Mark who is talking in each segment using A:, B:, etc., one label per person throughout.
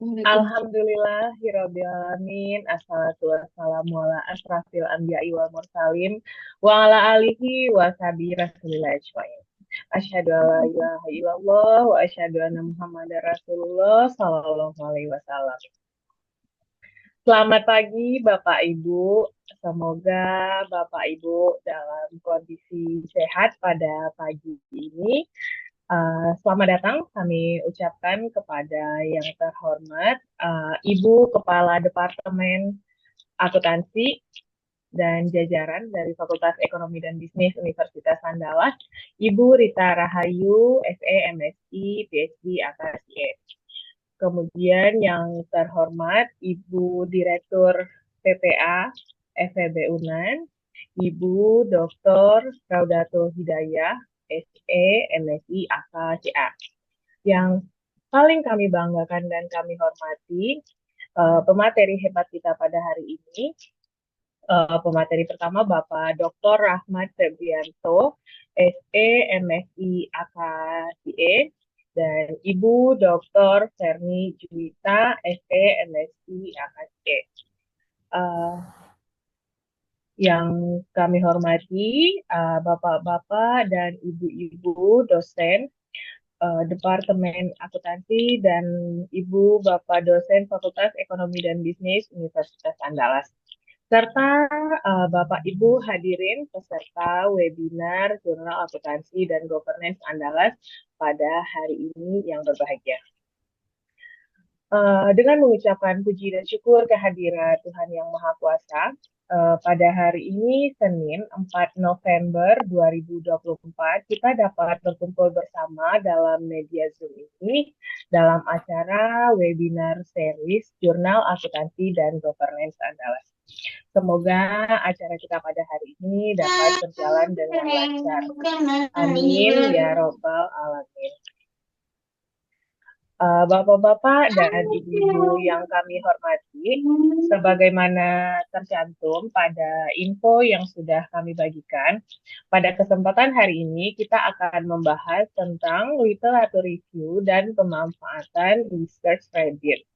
A: Waalaikumsalam.
B: Alhamdulillahirabbil alamin. Assalatu wassalamu ala asrafil anbiya'i wal mursalin wa ala alihi wa sahbihi rasulillah ajmain. Asyhadu an la ilaha illallah wa asyhadu anna Muhammadar Rasulullah sallallahu alaihi wasallam. Selamat pagi Bapak Ibu. Semoga Bapak Ibu dalam kondisi sehat pada pagi ini. Selamat datang kami ucapkan kepada yang terhormat Ibu Kepala Departemen Akuntansi dan jajaran dari Fakultas Ekonomi dan Bisnis Universitas Andalas, Ibu Rita Rahayu, SE, MSI, PhD, AKSE. Kemudian yang terhormat Ibu Direktur PPA FEB UNAN, Ibu Dr. Raudatul Hidayah, SE, MSI, AKCA. Yang paling kami banggakan dan kami hormati, pemateri hebat kita pada hari ini, pemateri pertama Bapak Dr. Rahmat Febrianto, SE, MSI, AKCE, dan Ibu Dr. Ferni Juwita, SE, MSI, AKCE. Yang kami hormati, Bapak-Bapak dan Ibu-Ibu dosen Departemen Akuntansi dan Ibu Bapak dosen Fakultas Ekonomi dan Bisnis Universitas Andalas. Serta Bapak Ibu hadirin peserta webinar Jurnal Akuntansi dan Governance Andalas pada hari ini yang berbahagia. Dengan mengucapkan puji dan syukur kehadiran Tuhan Yang Maha Kuasa, pada hari ini Senin 4 November 2024 kita dapat berkumpul bersama dalam media Zoom ini dalam acara webinar series Jurnal Akuntansi dan Governance Andalas. Semoga acara kita pada hari ini dapat berjalan dengan lancar. Amin ya robbal alamin. Bapak-bapak dan ibu-ibu yang kami hormati, sebagaimana tercantum pada info yang sudah kami bagikan, pada kesempatan hari ini kita akan membahas tentang literatur review dan pemanfaatan research rabbit.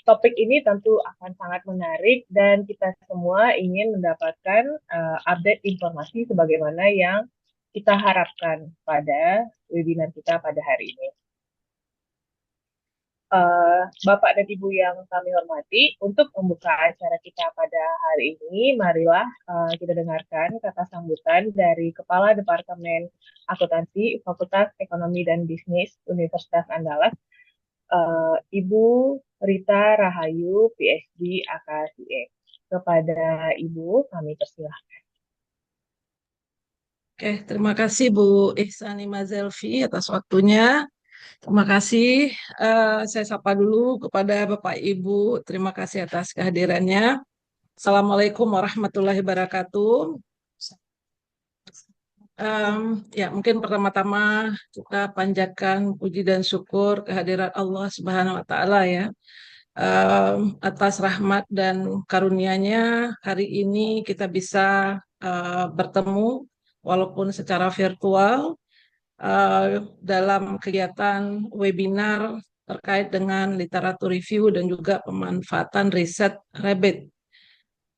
B: Topik ini tentu akan sangat menarik dan kita semua ingin mendapatkan update informasi sebagaimana yang kita harapkan pada webinar kita pada hari ini. Bapak dan Ibu yang kami hormati, untuk membuka acara kita pada hari ini, marilah kita dengarkan kata sambutan dari Kepala Departemen Akuntansi Fakultas Ekonomi dan Bisnis Universitas Andalas, Ibu Rita Rahayu, PhD, AKSE. Kepada Ibu, kami persilahkan.
A: Oke, terima kasih Bu Ihsani Mazelfi atas waktunya. Terima kasih. Saya sapa dulu kepada Bapak Ibu. Terima kasih atas kehadirannya. Assalamualaikum warahmatullahi wabarakatuh. Ya, mungkin pertama-tama kita panjatkan puji dan syukur kehadirat Allah Subhanahu Wa Taala ya. Atas rahmat dan karunia-Nya hari ini kita bisa bertemu walaupun secara virtual dalam kegiatan webinar terkait dengan literatur review dan juga pemanfaatan riset Rabbit.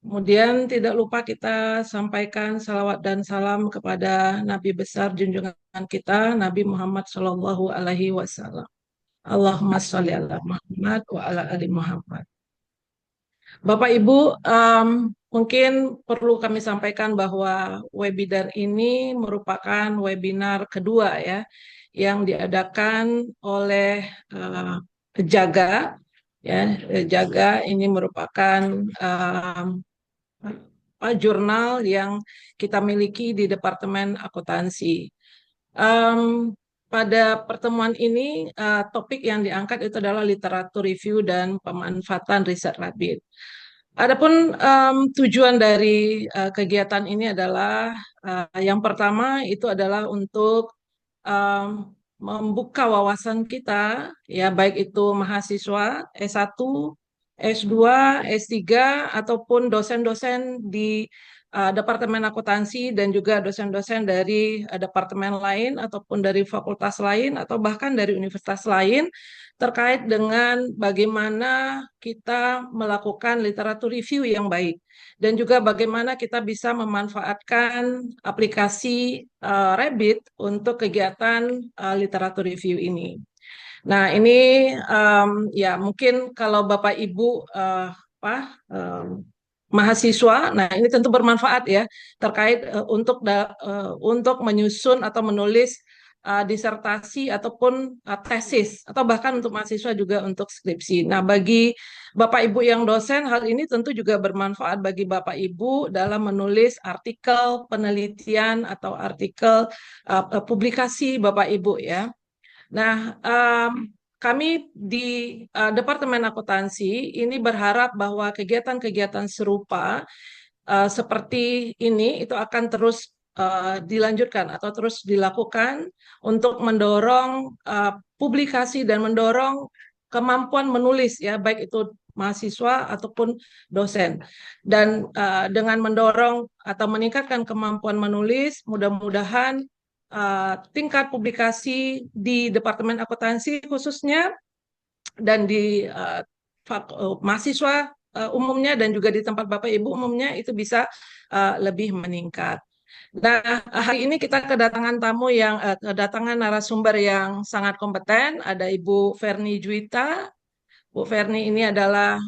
A: Kemudian tidak lupa kita sampaikan salawat dan salam kepada Nabi besar junjungan kita, Nabi Muhammad Shallallahu Alaihi Wasallam. Allahumma sholli ala Muhammad wa ala ali Muhammad. Bapak Ibu, mungkin perlu kami sampaikan bahwa webinar ini merupakan webinar kedua ya, yang diadakan oleh Jaga. Ya, Jaga ini merupakan jurnal yang kita miliki di Departemen Akuntansi. Pada pertemuan ini, topik yang diangkat itu adalah literatur review dan pemanfaatan riset Rabbit. Adapun tujuan dari kegiatan ini adalah yang pertama itu adalah untuk membuka wawasan kita, ya baik itu mahasiswa S1, S2, S3 ataupun dosen-dosen di Departemen Akuntansi dan juga dosen-dosen dari departemen lain ataupun dari fakultas lain atau bahkan dari universitas lain terkait dengan bagaimana kita melakukan literatur review yang baik dan juga bagaimana kita bisa memanfaatkan aplikasi Rabbit untuk kegiatan literatur review ini. Nah, ini ya mungkin kalau Bapak Ibu apa mahasiswa, nah ini tentu bermanfaat ya terkait untuk menyusun atau menulis disertasi ataupun tesis atau bahkan untuk mahasiswa juga untuk skripsi. Nah, bagi Bapak Ibu yang dosen, hal ini tentu juga bermanfaat bagi Bapak Ibu dalam menulis artikel penelitian atau artikel publikasi Bapak Ibu ya. Nah, kami di Departemen Akuntansi ini berharap bahwa kegiatan-kegiatan serupa seperti ini itu akan terus dilanjutkan atau terus dilakukan untuk mendorong publikasi dan mendorong kemampuan menulis ya, baik itu mahasiswa ataupun dosen. Dan dengan mendorong atau meningkatkan kemampuan menulis, mudah-mudahan tingkat publikasi di Departemen Akuntansi khususnya dan di mahasiswa umumnya dan juga di tempat Bapak Ibu umumnya itu bisa lebih meningkat. Nah, hari ini kita kedatangan narasumber yang sangat kompeten. Ada Ibu Ferni Juwita. Bu Ferni ini adalah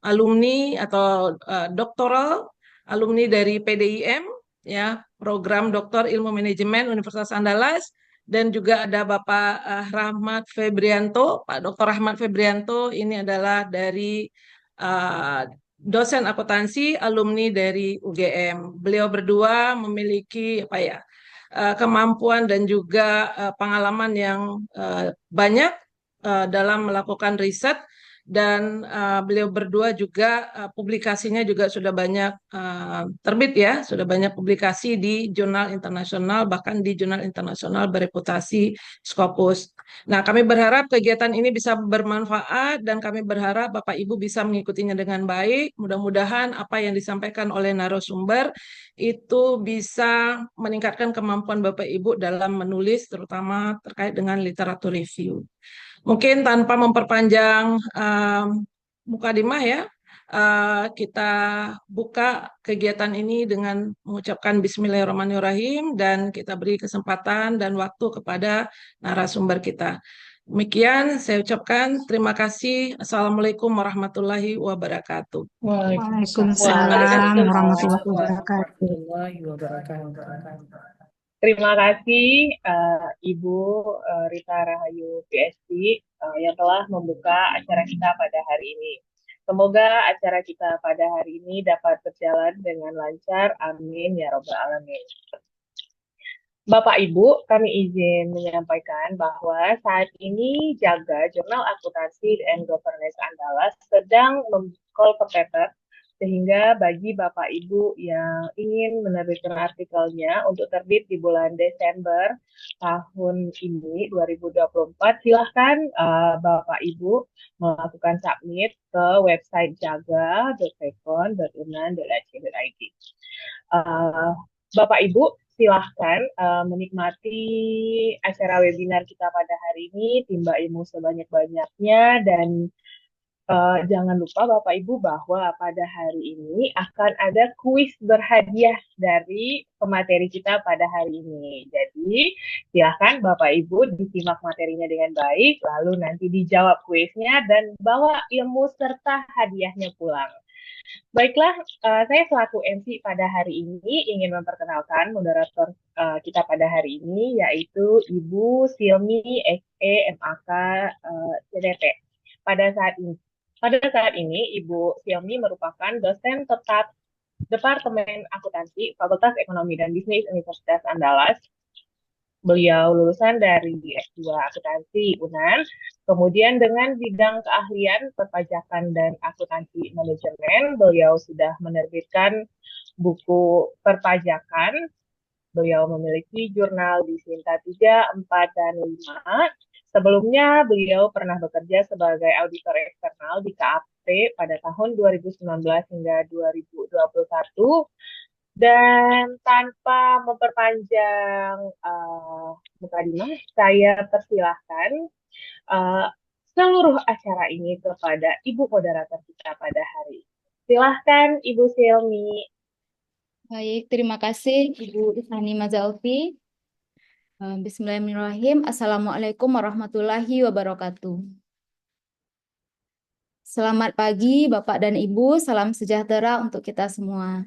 A: alumni atau doktoral alumni dari PDIM, ya, program Doktor Ilmu Manajemen Universitas Andalas, dan juga ada Bapak Rahmat Febrianto. Pak Dr. Rahmat Febrianto ini adalah dari dosen akuntansi alumni dari UGM. Beliau berdua memiliki apa ya kemampuan dan juga pengalaman yang banyak dalam melakukan riset dan beliau berdua juga publikasinya juga sudah banyak terbit ya, sudah banyak publikasi di jurnal internasional bahkan di jurnal internasional bereputasi Scopus. Nah, kami berharap kegiatan ini bisa bermanfaat dan kami berharap Bapak Ibu bisa mengikutinya dengan baik. Mudah-mudahan apa yang disampaikan oleh narasumber itu bisa meningkatkan kemampuan Bapak Ibu dalam menulis terutama terkait dengan literatur review. Mungkin tanpa memperpanjang mukadimah ya, kita buka kegiatan ini dengan mengucapkan Bismillahirrahmanirrahim dan kita beri kesempatan dan waktu kepada narasumber kita. Demikian saya ucapkan terima kasih. Assalamualaikum warahmatullahi wabarakatuh.
C: Waalaikumsalam warahmatullahi wabarakatuh.
B: warahmatullahi wabarakatuh. Terima kasih Ibu Rita Rahayu PhD yang telah membuka acara kita pada hari ini. Semoga acara kita pada hari ini dapat berjalan dengan lancar. Amin ya Rabbal Alamin. Bapak Ibu, kami izin menyampaikan bahwa saat ini Jaga Jurnal Akuntansi and Governance Andalas sedang memcall per paper, sehingga bagi Bapak Ibu yang ingin menerbitkan artikelnya untuk terbit di bulan Desember tahun ini 2024, silahkan Bapak Ibu melakukan submit ke website jaga.pekon.unan.ac.id. Bapak Ibu silahkan menikmati acara webinar kita pada hari ini, timba ilmu sebanyak-banyaknya, dan jangan lupa Bapak Ibu bahwa pada hari ini akan ada kuis berhadiah dari pemateri kita pada hari ini. Jadi silahkan Bapak Ibu disimak materinya dengan baik, lalu nanti dijawab kuisnya dan bawa ilmu serta hadiahnya pulang. Baiklah, saya selaku MC pada hari ini ingin memperkenalkan moderator kita pada hari ini, yaitu Ibu Silmi SE MAK CDT. Pada saat ini, Ibu Silmi merupakan dosen tetap Departemen Akuntansi Fakultas Ekonomi dan Bisnis Universitas Andalas. Beliau lulusan dari S2 Akuntansi UNAN, kemudian dengan bidang keahlian perpajakan dan akuntansi manajemen, beliau sudah menerbitkan buku perpajakan. Beliau memiliki jurnal di Sinta 3, 4, dan 5. Sebelumnya, beliau pernah bekerja sebagai auditor eksternal di KAP pada tahun 2019 hingga 2021. Dan tanpa memperpanjang mukadimah, saya persilahkan uh, seluruh acara ini kepada Ibu moderator kita pada hari ini. Silahkan Ibu Silmi.
D: Baik, terima kasih Ibu Ifani Mazalfi. Bismillahirrahmanirrahim. Assalamualaikum warahmatullahi wabarakatuh. Selamat pagi Bapak dan Ibu, salam sejahtera untuk kita semua.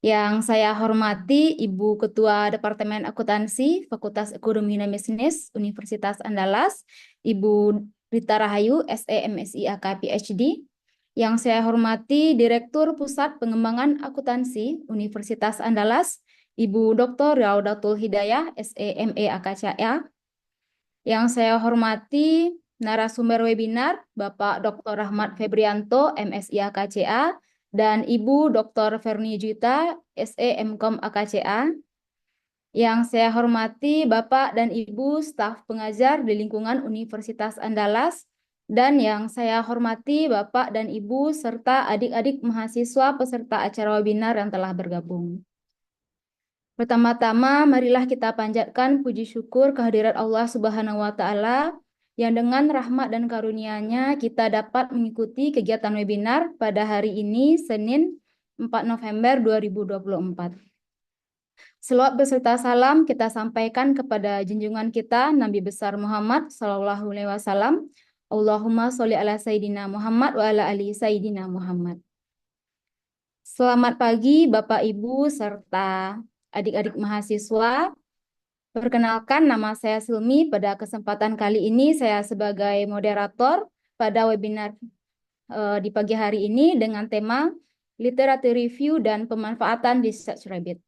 D: Yang saya hormati Ibu Ketua Departemen Akuntansi Fakultas Ekonomi dan Bisnis Universitas Andalas, Ibu Rita Rahayu, SE MSI AK PhD. Yang saya hormati Direktur Pusat Pengembangan Akuntansi Universitas Andalas, Ibu Dr. Raudatul Hidayah, SE ME AKCA. Yang saya hormati narasumber webinar, Bapak Dr. Rahmat Febrianto, MSI AKCA, dan Ibu Dr. Ferni Juita, SE MKom AKCA. Yang saya hormati Bapak dan Ibu staf pengajar di lingkungan Universitas Andalas, dan yang saya hormati Bapak dan Ibu serta adik-adik mahasiswa peserta acara webinar yang telah bergabung. Pertama-tama, marilah kita panjatkan puji syukur kehadirat Allah Subhanahu wa Ta'ala yang dengan rahmat dan karunia-Nya kita dapat mengikuti kegiatan webinar pada hari ini, Senin 4 November 2024. Selawat beserta salam kita sampaikan kepada junjungan kita Nabi besar Muhammad Sallallahu Alaihi Wasallam. Allahumma sholli ala Sayyidina Muhammad wa ala ali Sayyidina Muhammad. Selamat pagi Bapak Ibu serta adik-adik mahasiswa. Perkenalkan, nama saya Silmi. Pada kesempatan kali ini saya sebagai moderator pada webinar di pagi hari ini dengan tema Literatur Review dan Pemanfaatan Research Rabbit.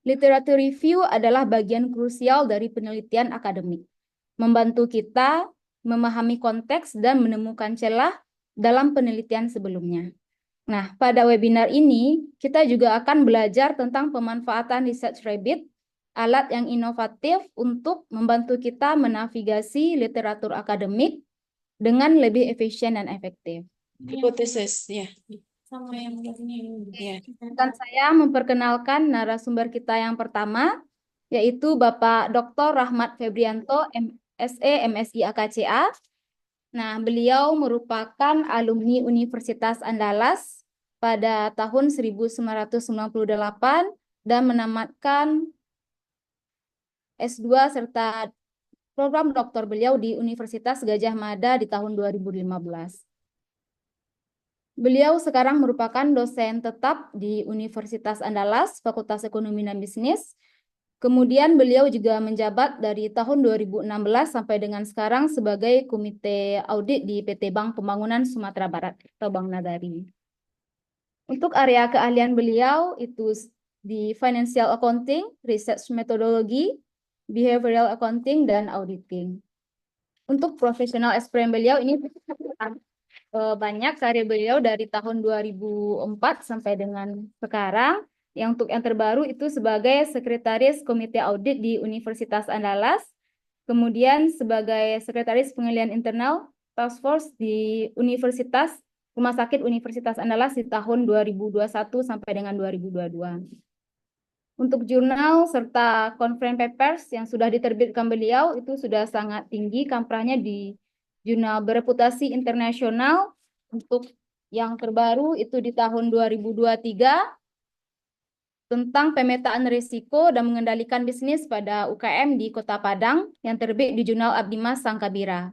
D: Literatur review adalah bagian krusial dari penelitian akademik, membantu kita memahami konteks dan menemukan celah dalam penelitian sebelumnya. Nah, pada webinar ini, kita juga akan belajar tentang pemanfaatan Research Rabbit, alat yang inovatif untuk membantu kita menavigasi literatur akademik dengan lebih efisien dan efektif.
E: Hipotesis, ya. Sama yang ini. Ya.
D: Dan saya memperkenalkan narasumber kita yang pertama, yaitu Bapak Dr. Rahmat Febrianto, SE MSI AKCA. Nah, beliau merupakan alumni Universitas Andalas pada tahun 1998 dan menamatkan S2 serta program doktor beliau di Universitas Gadjah Mada di tahun 2015. Beliau sekarang merupakan dosen tetap di Universitas Andalas, Fakultas Ekonomi dan Bisnis. Kemudian beliau juga menjabat dari tahun 2016 sampai dengan sekarang sebagai Komite Audit di PT Bank Pembangunan Sumatera Barat atau Bank Nagari. Untuk area keahlian beliau itu di Financial Accounting, Research Methodology, Behavioral Accounting, dan Auditing. Untuk profesional experience beliau ini banyak karir beliau dari tahun 2004 sampai dengan sekarang. Untuk yang terbaru itu sebagai Sekretaris Komite Audit di Universitas Andalas, kemudian sebagai Sekretaris Penilaian Internal Task Force di Rumah Sakit Universitas Andalas di tahun 2021 sampai dengan 2022. Untuk jurnal serta conference papers yang sudah diterbitkan beliau itu sudah sangat tinggi kamprahnya di jurnal bereputasi internasional. Untuk yang terbaru itu di tahun 2023 tentang pemetaan risiko dan mengendalikan bisnis pada UKM di Kota Padang yang terbit di jurnal Abdimas Sangkabira.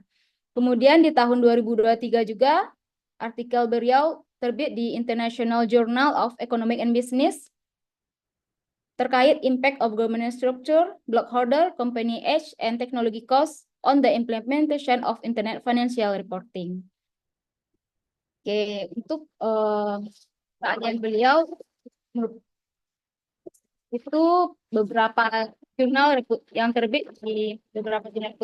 D: Kemudian di tahun 2023 juga artikel beliau terbit di International Journal of Economic and Business terkait impact of governance structure, blockholder, company age, and technology costs on the implementation of Internet Financial Reporting. Oke, untuk keahlian beliau itu beberapa jurnal yang terbit di beberapa jurnal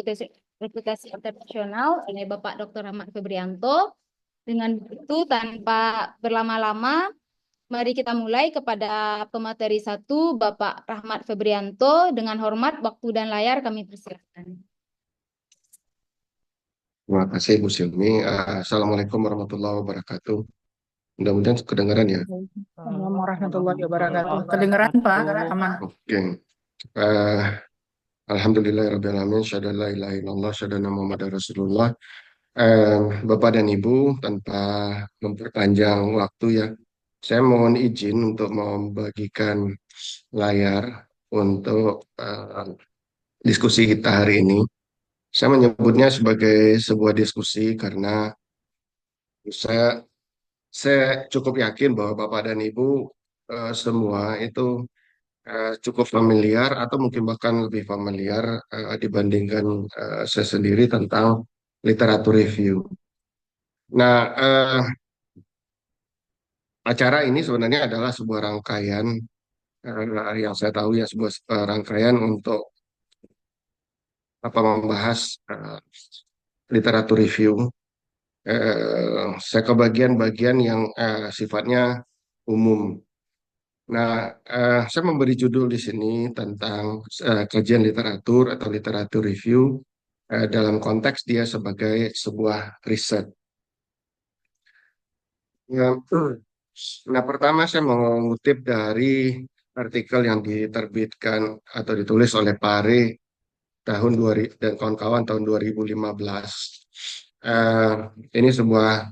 D: reputasi internasional oleh Bapak Dr. Rahmat Febrianto. Dengan itu tanpa berlama-lama, mari kita mulai kepada pemateri 1, Bapak Rahmat Febrianto. Dengan hormat, waktu dan layar kami persilakan.
F: Terima kasih Bu Silmi. Assalamualaikum warahmatullahi wabarakatuh. Mudah-mudahan kedengaran ya.
C: warahmatullahi wabarakatuh. Kedengeran Pak, aman.
F: Oke. Eh, Alhamdulillahirrahmanirrahim. Syahadu an la ilaha illallah, syahadu anna Muhammadar Rasulullah. Bapak dan Ibu, tanpa memperpanjang waktu ya, saya mohon izin untuk membagikan layar untuk diskusi kita hari ini. Saya menyebutnya sebagai sebuah diskusi karena saya saya cukup yakin bahwa Bapak dan Ibu semua itu cukup familiar atau mungkin bahkan lebih familiar dibandingkan saya sendiri tentang literatur review. Nah, acara ini sebenarnya adalah sebuah rangkaian yang saya tahu ya sebuah rangkaian untuk membahas literatur review. Saya ke bagian-bagian yang sifatnya umum. Nah, saya memberi judul di sini tentang kajian literatur atau literatur review dalam konteks dia sebagai sebuah riset. Ya, nah, pertama saya mengutip dari artikel yang diterbitkan atau ditulis oleh Pare tahun 2000 dan kawan-kawan tahun 2015. Eh, ini sebuah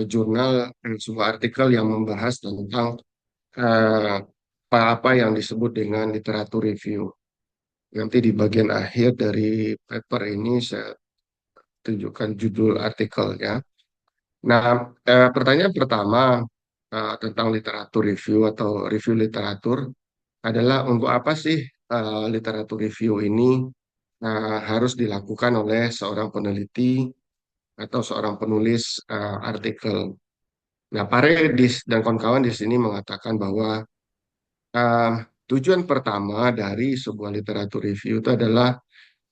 F: jurnal, sebuah artikel yang membahas tentang apa-apa yang disebut dengan literatur review. Nanti di bagian akhir dari paper ini saya tunjukkan judul artikelnya. Nah, pertanyaan pertama tentang literatur review atau review literatur adalah untuk apa sih literatur review ini harus dilakukan oleh seorang peneliti atau seorang penulis artikel. Nah, Paredis dan kawan-kawan di sini mengatakan bahwa uh, tujuan pertama dari sebuah literatur review itu adalah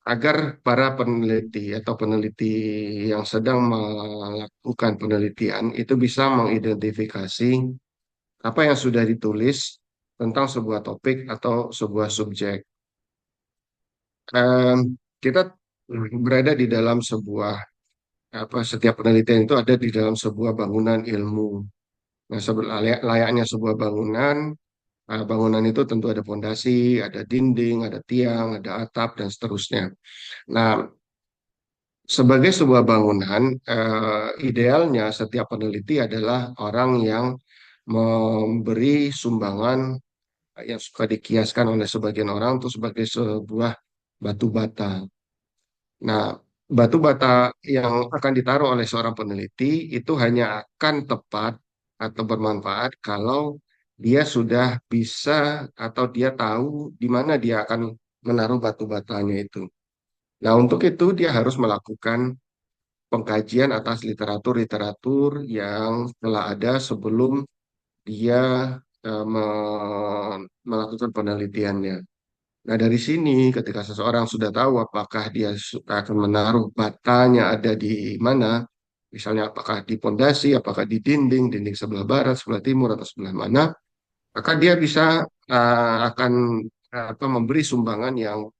F: agar para peneliti atau peneliti yang sedang melakukan penelitian itu bisa mengidentifikasi apa yang sudah ditulis tentang sebuah topik atau sebuah subjek. Kita berada di dalam sebuah setiap penelitian itu ada di dalam sebuah bangunan ilmu. Nah, layaknya sebuah bangunan, bangunan itu tentu ada fondasi, ada dinding, ada tiang, ada atap, dan seterusnya. Nah, sebagai sebuah bangunan, idealnya setiap peneliti adalah orang yang memberi sumbangan yang suka dikiaskan oleh sebagian orang untuk sebagai sebuah batu bata. Nah, batu bata yang akan ditaruh oleh seorang peneliti itu hanya akan tepat atau bermanfaat kalau dia sudah bisa atau dia tahu di mana dia akan menaruh batu batanya itu. Nah, untuk itu dia harus melakukan pengkajian atas literatur-literatur yang telah ada sebelum dia melakukan penelitiannya. Nah, dari sini ketika seseorang sudah tahu apakah dia akan menaruh batanya ada di mana, misalnya apakah di pondasi, apakah di dinding, dinding sebelah barat, sebelah timur, atau sebelah mana, maka dia bisa akan memberi sumbangan yang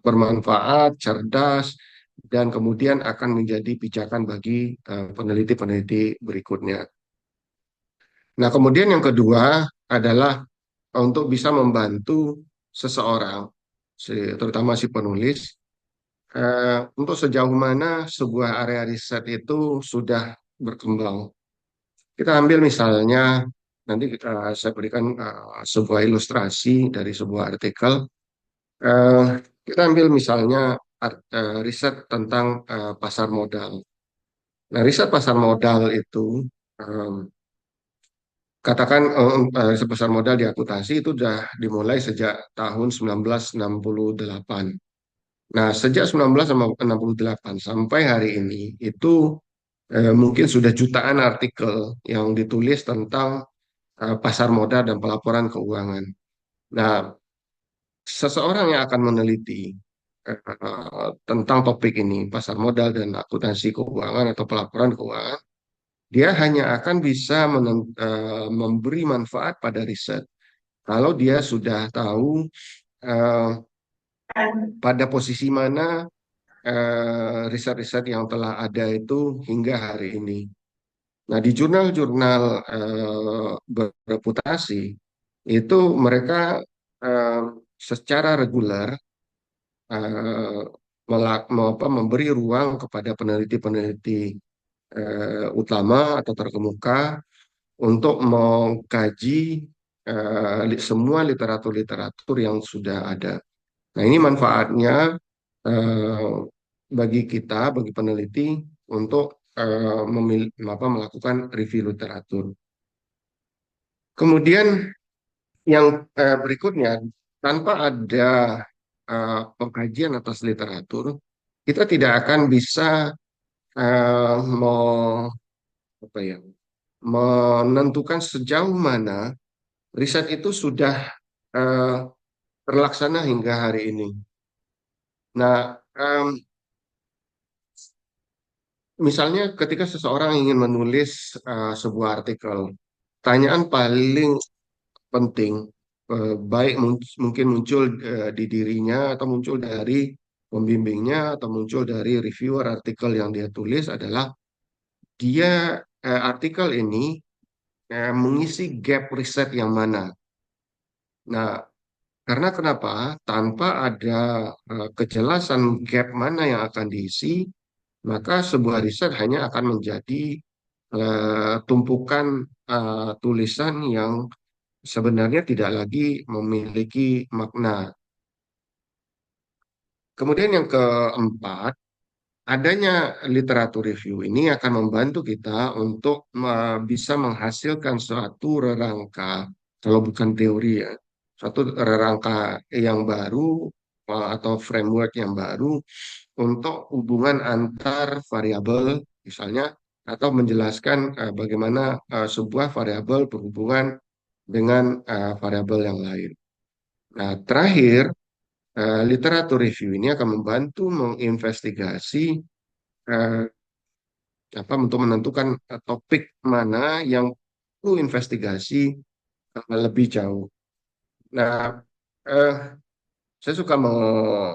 F: bermanfaat, cerdas, dan kemudian akan menjadi pijakan bagi peneliti-peneliti berikutnya. Nah, kemudian yang kedua adalah untuk bisa membantu seseorang, terutama si penulis, untuk sejauh mana sebuah area riset itu sudah berkembang. Kita ambil misalnya, nanti saya berikan sebuah ilustrasi dari sebuah artikel. Kita ambil misalnya riset tentang pasar modal. Nah, riset pasar modal itu katakan pasar modal di akuntansi itu sudah dimulai sejak tahun 1968. Nah, sejak 1968 sampai hari ini itu mungkin sudah jutaan artikel yang ditulis tentang pasar modal dan pelaporan keuangan. Nah, seseorang yang akan meneliti tentang topik ini, pasar modal dan akuntansi keuangan atau pelaporan keuangan, dia hanya akan bisa memberi manfaat pada riset kalau dia sudah tahu pada posisi mana riset-riset yang telah ada itu hingga hari ini. Nah, di jurnal-jurnal bereputasi itu mereka eh, secara reguler eh, memberi ruang kepada peneliti-peneliti utama atau terkemuka untuk mengkaji semua literatur-literatur yang sudah ada. Nah, ini manfaatnya eh, bagi kita, bagi peneliti untuk melakukan review literatur. Kemudian yang berikutnya, tanpa ada pengkajian atas literatur, kita tidak akan bisa eh, me- apa ya, menentukan sejauh mana riset itu sudah eh, terlaksana hingga hari ini. Nah, misalnya ketika seseorang ingin menulis sebuah artikel, pertanyaan paling penting, baik mungkin muncul di dirinya atau muncul dari pembimbingnya atau muncul dari reviewer artikel yang dia tulis adalah dia artikel ini mengisi gap riset yang mana. Nah, karena kenapa? Tanpa ada kejelasan gap mana yang akan diisi, maka sebuah riset hanya akan menjadi tumpukan tulisan yang sebenarnya tidak lagi memiliki makna. Kemudian yang keempat, adanya literatur review ini akan membantu kita untuk bisa menghasilkan suatu rerangka, kalau bukan teori ya, suatu rerangka yang baru atau framework yang baru untuk hubungan antar variabel, misalnya, atau menjelaskan bagaimana sebuah variabel berhubungan dengan variabel yang lain. Nah, terakhir, literatur review ini akan membantu menginvestigasi eh, untuk menentukan topik mana yang perlu investigasi lebih jauh. Nah, eh, saya suka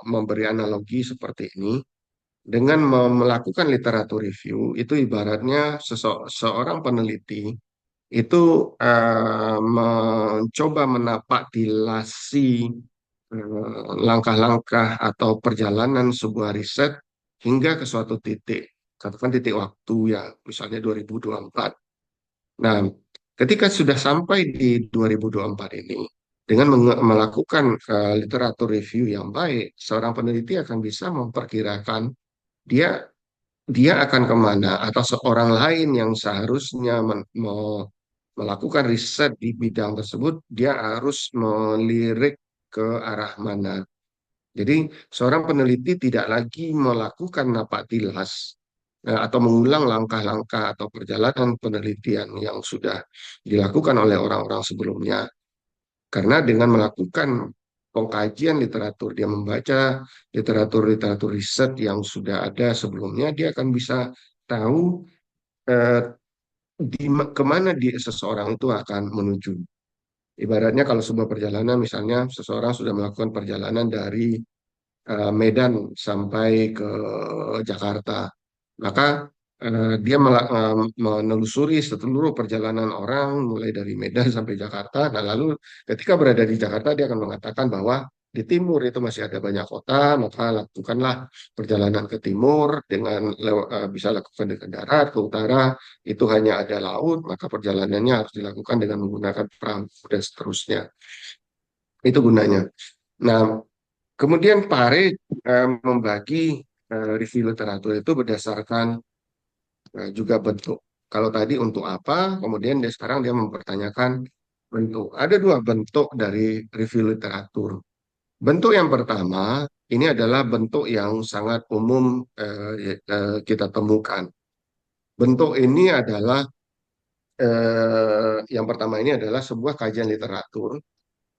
F: memberi analogi seperti ini. Dengan melakukan literatur review, itu ibaratnya seorang peneliti itu mencoba menapak tilasi langkah-langkah atau perjalanan sebuah riset hingga ke suatu titik, katakan titik waktu ya, misalnya 2024. Nah, ketika sudah sampai di 2024 ini, dengan melakukan literatur review yang baik, seorang peneliti akan bisa memperkirakan dia dia akan kemana, atau seorang lain yang seharusnya melakukan riset di bidang tersebut, dia harus melirik ke arah mana. Jadi, seorang peneliti tidak lagi melakukan napak tilas atau mengulang langkah-langkah atau perjalanan penelitian yang sudah dilakukan oleh orang-orang sebelumnya. Karena dengan melakukan pengkajian literatur, dia membaca literatur-literatur riset yang sudah ada sebelumnya, dia akan bisa tahu eh, kemana seseorang itu akan menuju. Ibaratnya kalau sebuah perjalanan, misalnya seseorang sudah melakukan perjalanan dari Medan sampai ke Jakarta, maka dia menelusuri seluruh perjalanan orang mulai dari Medan sampai Jakarta. Nah, lalu ketika berada di Jakarta, dia akan mengatakan bahwa di timur itu masih ada banyak kota, maka lakukanlah perjalanan ke timur dengan bisa lakukan dengan darat, ke utara itu hanya ada laut, maka perjalanannya harus dilakukan dengan menggunakan perahu dan seterusnya. Itu gunanya. Nah, kemudian Pare membagi review literatur itu berdasarkan juga bentuk. Kalau tadi untuk apa, kemudian sekarang dia mempertanyakan bentuk. Ada dua bentuk dari review literatur. Bentuk yang pertama, ini adalah bentuk yang sangat umum kita temukan. Bentuk ini adalah, yang pertama ini adalah sebuah kajian literatur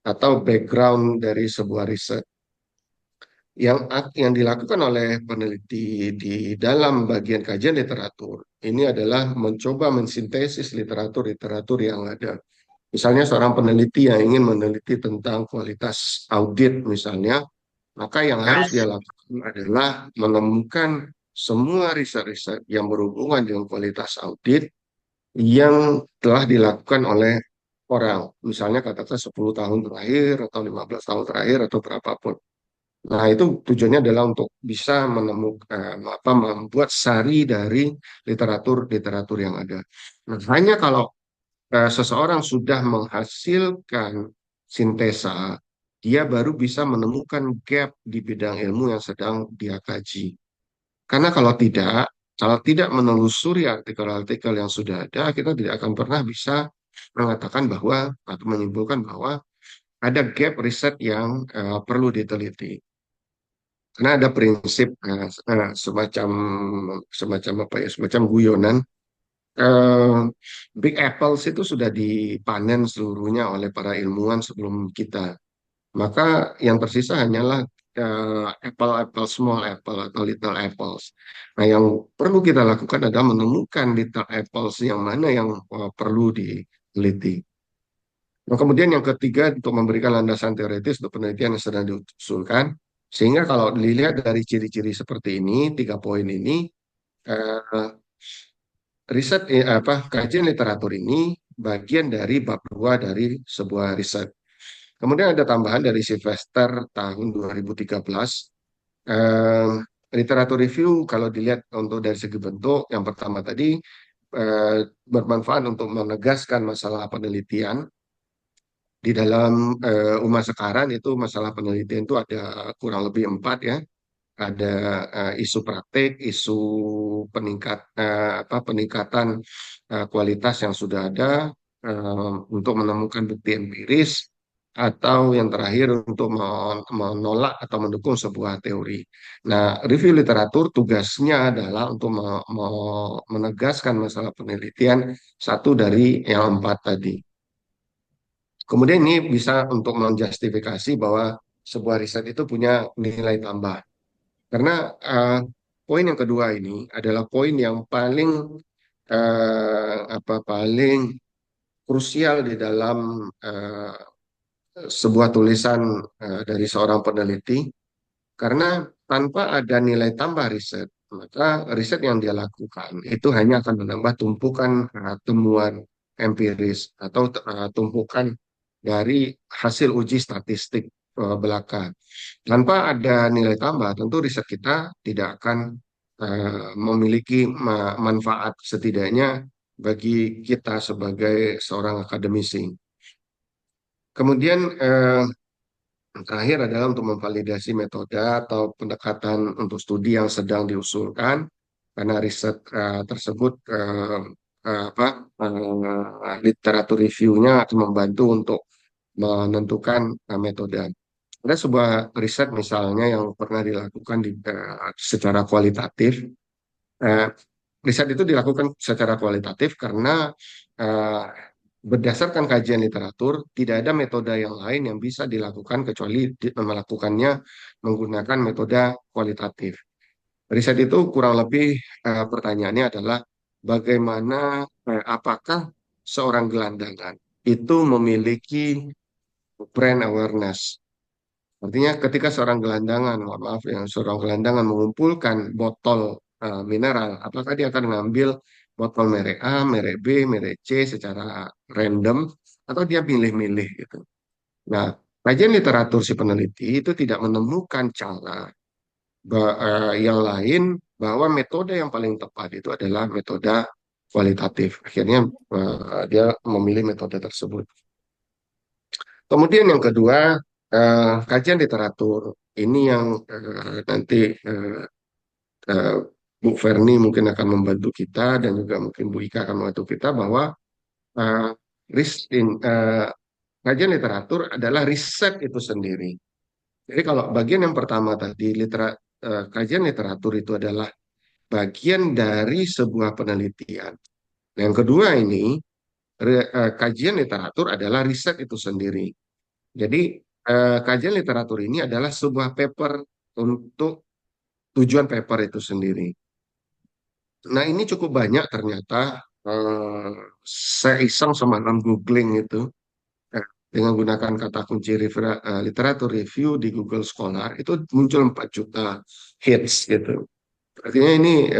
F: atau background dari sebuah riset yang dilakukan oleh peneliti di dalam bagian kajian literatur ini adalah mencoba mensintesis literatur-literatur yang ada. Misalnya seorang peneliti yang ingin meneliti tentang kualitas audit misalnya, maka yang harus dia lakukan adalah menemukan semua riset-riset yang berhubungan dengan kualitas audit yang telah dilakukan oleh orang. Misalnya katakan 10 tahun terakhir atau 15 tahun terakhir atau berapapun. Nah, itu tujuannya adalah untuk bisa menemukan membuat sari dari literatur-literatur yang ada. Nah, hanya kalau seseorang sudah menghasilkan sintesa, dia baru bisa menemukan gap di bidang ilmu yang sedang dia kaji. Karena kalau tidak menelusuri artikel-artikel yang sudah ada, kita tidak akan pernah bisa mengatakan bahwa atau menyimpulkan bahwa ada gap riset yang perlu diteliti. Karena ada prinsip semacam semacam apa ya, semacam guyonan. eh, Big Apples itu sudah dipanen seluruhnya oleh para ilmuwan sebelum kita. Maka yang tersisa hanyalah apple small apple atau little apples. Nah, yang perlu kita lakukan adalah menemukan little apples yang mana yang perlu diteliti. Nah, kemudian yang ketiga untuk memberikan landasan teoritis untuk penelitian yang sedang diusulkan, sehingga kalau dilihat dari ciri-ciri seperti ini, 3 poin ini, eh, kajian literatur ini bagian dari bab 2 dari sebuah riset. Kemudian ada tambahan dari Sylvester tahun 2013. Eh, Literatur review kalau dilihat untuk dari segi bentuk, yang pertama tadi bermanfaat untuk menegaskan masalah penelitian. Di dalam umat sekarang itu masalah penelitian itu ada kurang lebih 4 ya. Ada isu praktik, isu peningkatan kualitas yang sudah ada untuk menemukan bukti empiris, atau yang terakhir untuk menolak atau mendukung sebuah teori. Nah, review literatur tugasnya adalah untuk menegaskan masalah penelitian satu dari yang 4 tadi. Kemudian ini bisa untuk menjustifikasi bahwa sebuah riset itu punya nilai tambah. Karena poin yang kedua ini adalah poin yang paling krusial di dalam sebuah tulisan dari seorang peneliti, karena tanpa ada nilai tambah riset, maka riset yang dia lakukan itu hanya akan menambah tumpukan temuan empiris atau tumpukan dari hasil uji statistik belaka. Tanpa ada nilai tambah, tentu riset kita tidak akan memiliki manfaat setidaknya bagi kita sebagai seorang akademisi. Kemudian terakhir adalah untuk memvalidasi metode atau pendekatan untuk studi yang sedang diusulkan, karena riset tersebut literatur review-nya akan membantu untuk menentukan metode. Ada sebuah riset misalnya yang pernah dilakukan secara kualitatif. Eh, Riset itu dilakukan secara kualitatif karena eh, berdasarkan kajian literatur tidak ada metode yang lain yang bisa dilakukan kecuali melakukannya menggunakan metode kualitatif. Riset itu kurang lebih pertanyaannya adalah bagaimana apakah seorang gelandangan itu memiliki brand awareness. Artinya ketika seorang gelandangan, mohon maaf ya, seorang gelandangan mengumpulkan botol mineral, apakah dia akan mengambil botol merek A, merek B, merek C secara random, atau dia milih-milih gitu. Nah, kajian literatur si peneliti itu tidak menemukan cara yang lain bahwa metode yang paling tepat itu adalah metode kualitatif. Akhirnya dia memilih metode tersebut. Kemudian yang kedua, kajian literatur ini yang nanti eh, Bu Ferni mungkin akan membantu kita dan juga mungkin Bu Ika akan membantu kita bahwa eh, kajian literatur adalah riset itu sendiri. Jadi kalau bagian yang pertama tadi, kajian literatur itu adalah bagian dari sebuah penelitian. Nah, yang kedua ini, kajian literatur adalah riset itu sendiri. Jadi kajian literatur ini adalah sebuah paper untuk tujuan paper itu sendiri. Nah, ini cukup banyak ternyata. Saya iseng semalam googling itu dengan gunakan kata kunci literatur review di Google Scholar itu muncul 4 juta hits gitu. Artinya ini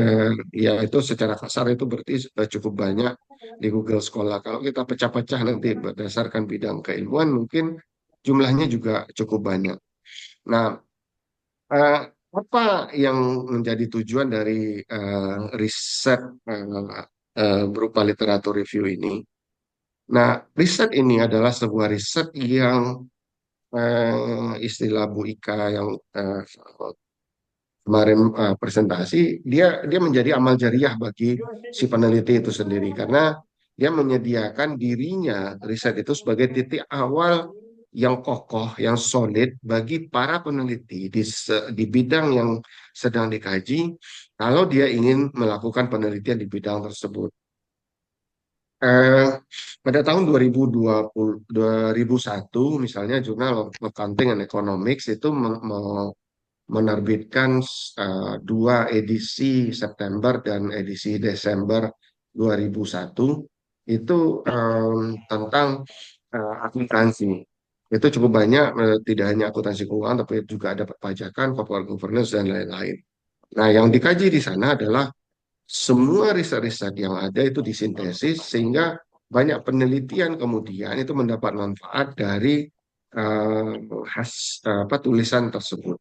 F: ya itu secara kasar itu berarti cukup banyak di Google Scholar. Kalau kita pecah-pecah nanti berdasarkan bidang keilmuan mungkin jumlahnya juga cukup banyak. Nah, eh, apa yang menjadi tujuan dari riset berupa literatur review ini? Nah, riset ini adalah sebuah riset yang istilah Bu Ika yang kemarin presentasi, dia menjadi amal jariah bagi si peneliti itu sendiri karena dia menyediakan dirinya riset itu sebagai titik awal yang kokoh, yang solid bagi para peneliti di bidang yang sedang dikaji kalau dia ingin melakukan penelitian di bidang tersebut. Eh, pada tahun 2001 misalnya Journal of Accounting and Economics itu menerbitkan dua edisi September dan edisi Desember 2001 itu tentang akuntansi. Itu cukup banyak, tidak hanya akuntansi keuangan, tapi juga ada perpajakan, corporate governance, dan lain-lain. Nah, yang dikaji di sana adalah semua riset-riset yang ada itu disintesis sehingga banyak penelitian kemudian itu mendapat manfaat dari tulisan tersebut.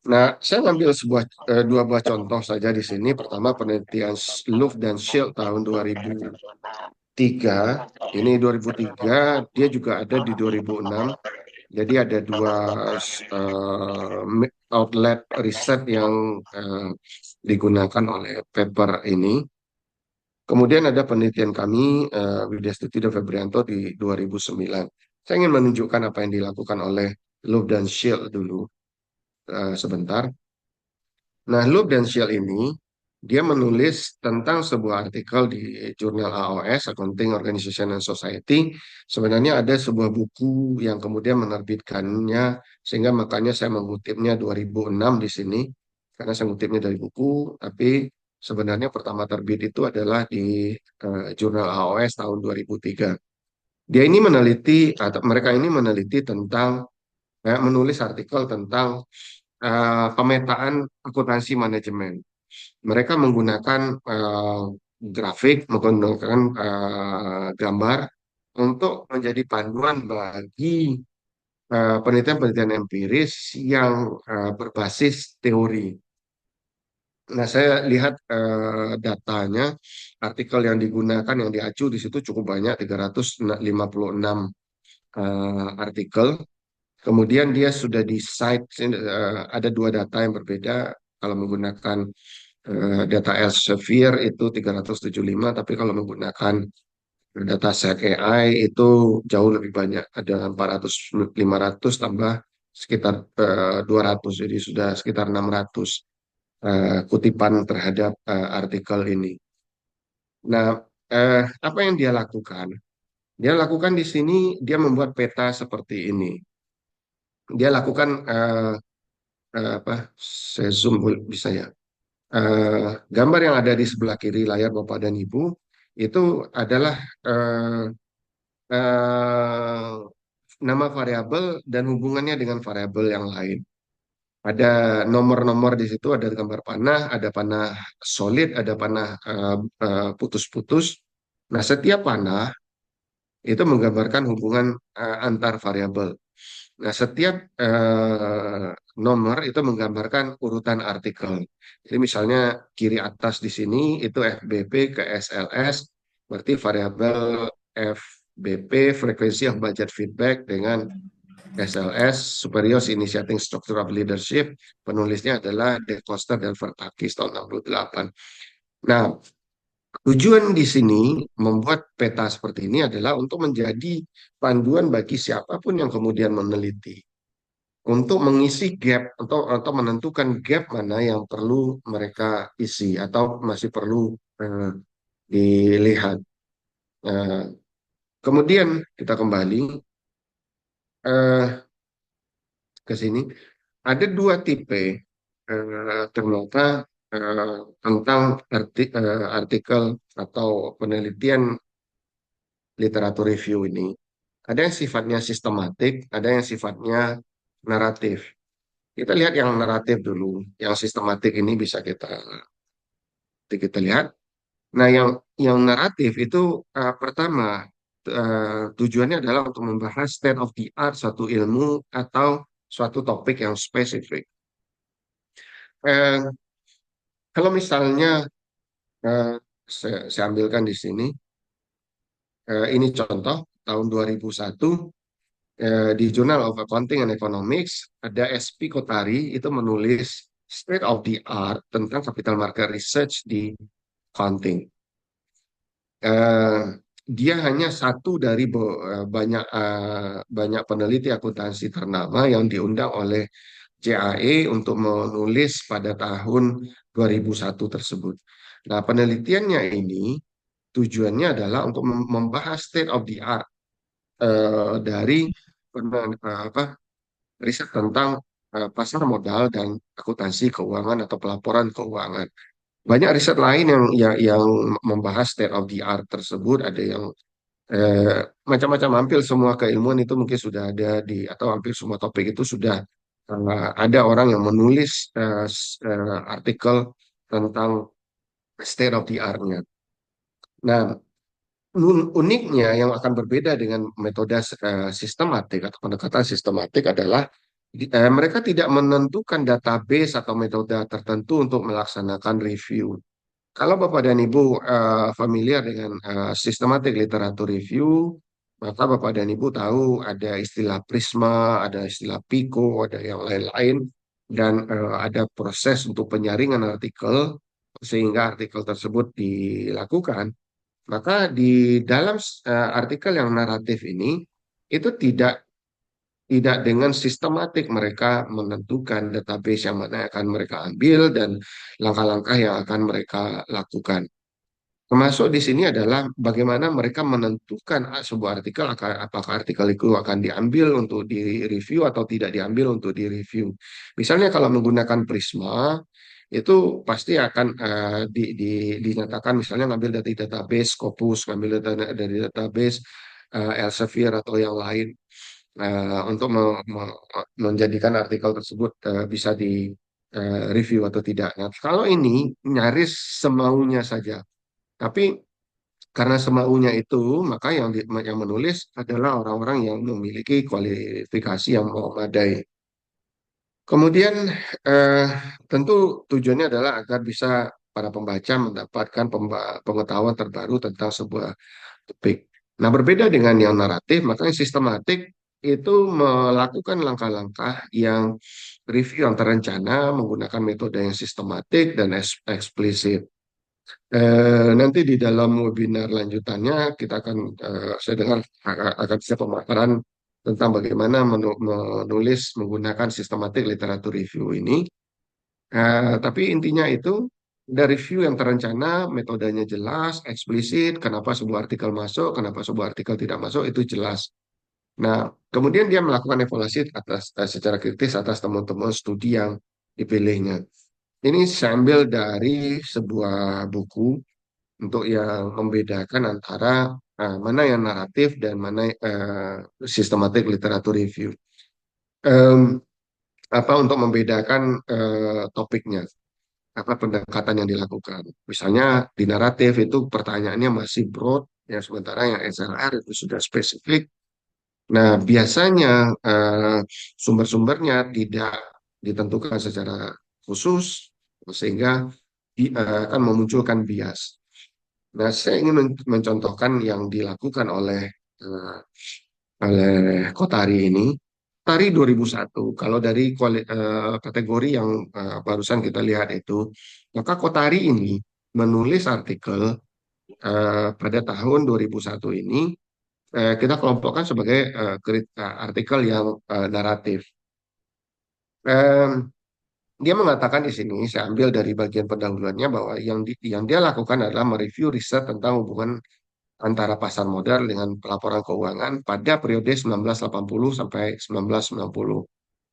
F: Nah, saya ngambil dua buah contoh saja di sini. Pertama penelitian Luft dan Schild tahun 2003. Ini 2003, dia juga ada di 2006. Jadi ada dua outlet riset yang digunakan oleh paper ini. Kemudian ada penelitian kami, Widya Stuti dan Febrianto di 2009. Saya ingin menunjukkan apa yang dilakukan oleh Luft dan Schild dulu sebentar. Nah, Loeb dan Shell ini dia menulis tentang sebuah artikel di jurnal AOS, Accounting Organization and Society. Sebenarnya ada sebuah buku yang kemudian menerbitkannya, sehingga makanya saya mengutipnya 2006 di sini, karena saya mengutipnya dari buku, tapi sebenarnya pertama terbit itu adalah di jurnal AOS tahun 2003. Dia ini meneliti, atau mereka ini meneliti tentang, menulis artikel tentang pemetaan akuntansi manajemen. Mereka menggunakan grafik, menggunakan gambar untuk menjadi panduan bagi penelitian-penelitian empiris yang berbasis teori. Nah, saya lihat datanya, artikel yang digunakan, yang diacu di situ cukup banyak, 356 artikel. Kemudian dia sudah di site, ada dua data yang berbeda. Kalau menggunakan data Elsevier itu 375, tapi kalau menggunakan data set AI itu jauh lebih banyak. Ada 400, 500 tambah sekitar 200, jadi sudah sekitar 600 kutipan terhadap artikel ini. Nah, apa yang dia lakukan? Dia lakukan di sini, dia membuat peta seperti ini. Dia lakukan apa? Saya zoom bisa ya. Gambar yang ada di sebelah kiri layar Bapak dan Ibu itu adalah eh, nama variabel dan hubungannya dengan variabel yang lain. Ada nomor-nomor di situ, ada gambar panah, ada panah solid, ada panah putus-putus. Nah, setiap panah itu menggambarkan hubungan antar variabel. Nah, setiap nomor itu menggambarkan urutan artikel. Jadi misalnya kiri atas di sini itu FBP ke SLS, berarti variabel FBP, frequency of budget feedback, dengan SLS, Superiors Initiating Structure of Leadership, penulisnya adalah De Coster dan Vertakis tahun 68. Nah, tujuan di sini membuat peta seperti ini adalah untuk menjadi panduan bagi siapapun yang kemudian meneliti untuk mengisi gap atau menentukan gap mana yang perlu mereka isi atau masih perlu dilihat. Kemudian kita kembali ke sini. Ada dua tipe ternyata tentang artikel atau penelitian literatur review ini. Ada yang sifatnya sistematik, ada yang sifatnya naratif. Kita lihat yang naratif dulu, yang sistematik ini bisa kita lihat. Nah, yang naratif itu pertama tujuannya adalah untuk membahas state of the art suatu ilmu atau suatu topik yang spesifik. Eh, Kalau misalnya eh, saya ambilkan di sini, ini contoh tahun 2001 di Journal of Accounting and Economics ada SP Kotari itu menulis state of the art tentang capital market research di accounting. Eh, Dia hanya satu dari banyak peneliti akuntansi ternama yang diundang oleh JAE untuk menulis pada tahun 2001 tersebut. Nah, penelitiannya ini tujuannya adalah untuk membahas state of the art dari apa, riset tentang pasar modal dan akuntansi keuangan atau pelaporan keuangan. Banyak riset lain yang membahas state of the art tersebut. Ada yang macam-macam, hampir semua keilmuan itu mungkin sudah ada atau hampir semua topik itu sudah ada orang yang menulis artikel tentang state of the art-nya. Nah, uniknya yang akan berbeda dengan metode sistematik atau pendekatan sistematik adalah mereka tidak menentukan database atau metode tertentu untuk melaksanakan review. Kalau Bapak dan Ibu familiar dengan systematic literature review, maka Bapak dan Ibu tahu ada istilah Prisma, ada istilah PICO, ada yang lain-lain, dan ada proses untuk penyaringan artikel sehingga artikel tersebut dilakukan. Maka di dalam artikel yang naratif ini itu tidak dengan sistematik mereka menentukan database yang mana yang akan mereka ambil dan langkah-langkah yang akan mereka lakukan. Termasuk di sini adalah bagaimana mereka menentukan sebuah artikel, apakah artikel itu akan diambil untuk di-review atau tidak diambil untuk di-review. Misalnya kalau menggunakan Prisma, itu pasti akan dinyatakan misalnya ngambil dari database Scopus, ngambil dari database Elsevier atau yang lain untuk menjadikan artikel tersebut bisa di-review atau tidak. Nah, kalau ini nyaris semaunya saja. Tapi karena semaunya itu, maka yang menulis adalah orang-orang yang memiliki kualifikasi yang memadai. Kemudian eh, tentu tujuannya adalah agar bisa para pembaca mendapatkan pengetahuan terbaru tentang sebuah topik. Nah, berbeda dengan yang naratif, maka yang sistematik itu melakukan langkah-langkah yang review yang terencana menggunakan metode yang sistematik dan eksplisit. Nanti di dalam webinar lanjutannya kita akan, saya dengar akan bisa pemaparan tentang bagaimana menulis menggunakan systematic literature review ini. Tapi intinya itu ada review yang terencana, metodenya jelas, eksplisit, kenapa sebuah artikel masuk, kenapa sebuah artikel tidak masuk, itu jelas. Nah, kemudian dia melakukan evaluasi secara kritis atas temuan-temuan studi yang dipilihnya. Ini saya ambil dari sebuah buku untuk yang membedakan antara mana yang naratif dan mana systematic literature review. Em, Apa untuk membedakan topiknya, apa pendekatan yang dilakukan. Misalnya di naratif itu pertanyaannya masih broad, ya sementara yang SLR itu sudah spesifik. Nah, biasanya sumber-sumbernya tidak ditentukan secara khusus, sehingga akan memunculkan bias. Nah, saya ingin mencontohkan yang dilakukan oleh Kotari ini. Kotari 2001, kalau dari kategori yang barusan kita lihat itu, maka Kotari ini menulis artikel pada tahun 2001 ini, kita kelompokkan sebagai artikel yang naratif. Dia mengatakan di sini, saya ambil dari bagian pendahuluannya bahwa yang dia lakukan adalah mereview riset tentang hubungan antara pasar modal dengan pelaporan keuangan pada periode 1980 sampai 1990.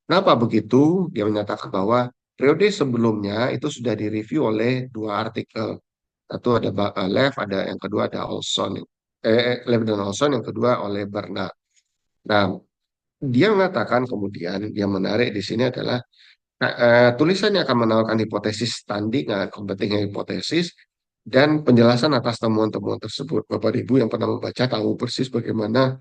F: Kenapa begitu? Dia menyatakan bahwa periode sebelumnya itu sudah direview oleh dua artikel. Satu ada Lev, ada yang kedua ada Olson. Lev dan Olson, yang kedua oleh Bernard. Nah, dia mengatakan kemudian yang menarik di sini adalah Tulisannya akan menawarkan hipotesis tanding, competing hipotesis, dan penjelasan atas temuan-temuan tersebut. Bapak Ibu yang pernah membaca tahu persis bagaimana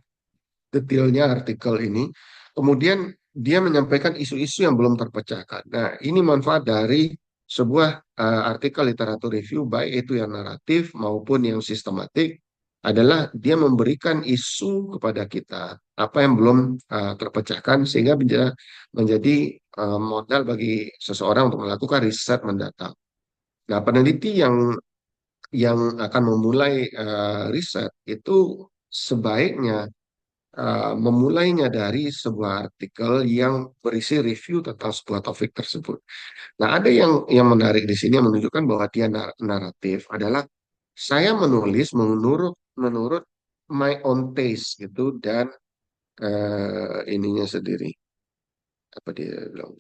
F: detailnya artikel ini. Kemudian dia menyampaikan isu-isu yang belum terpecahkan. Nah, ini manfaat dari sebuah artikel literatur review, baik itu yang naratif maupun yang sistematik, adalah dia memberikan isu kepada kita, apa yang belum terpecahkan, sehingga menjadi modal bagi seseorang untuk melakukan riset mendatar. Nah, peneliti yang akan memulai riset itu sebaiknya memulainya dari sebuah artikel yang berisi review tentang sebuah topik tersebut. Nah, ada yang menarik di sini yang menunjukkan bahwa dia naratif adalah saya menulis menurut my own taste gitu, dan ininya sendiri apa dia bilang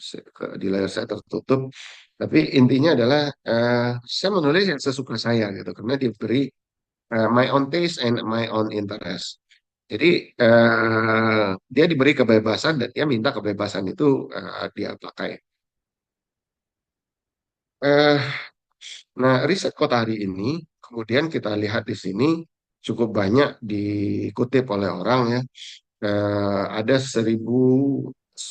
F: di layar saya tertutup, tapi intinya adalah saya menulis yang sesuka saya gitu karena diberi my own taste and my own interest. Jadi dia diberi kebebasan dan dia minta kebebasan itu dia pakai. Eh, nah, riset Kotari ini kemudian kita lihat di sini cukup banyak dikutip oleh orang ya. Ada 1.900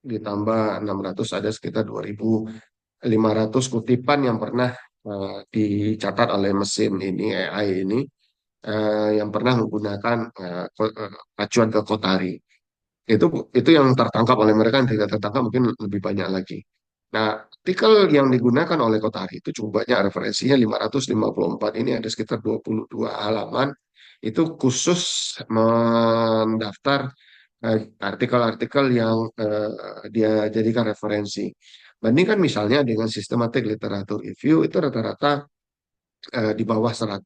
F: ditambah 600, ada sekitar 2.500 kutipan yang pernah dicatat oleh mesin ini, AI ini, yang pernah menggunakan acuan ke Kotari. Itu yang tertangkap oleh mereka, yang tidak tertangkap mungkin lebih banyak lagi. Nah, artikel yang digunakan oleh Kotari itu cukup banyak, referensinya 554, ini ada sekitar 22 halaman. Itu khusus mendaftar artikel-artikel yang dia jadikan referensi. Bandingkan misalnya dengan sistematik literatur review, itu rata-rata di bawah 100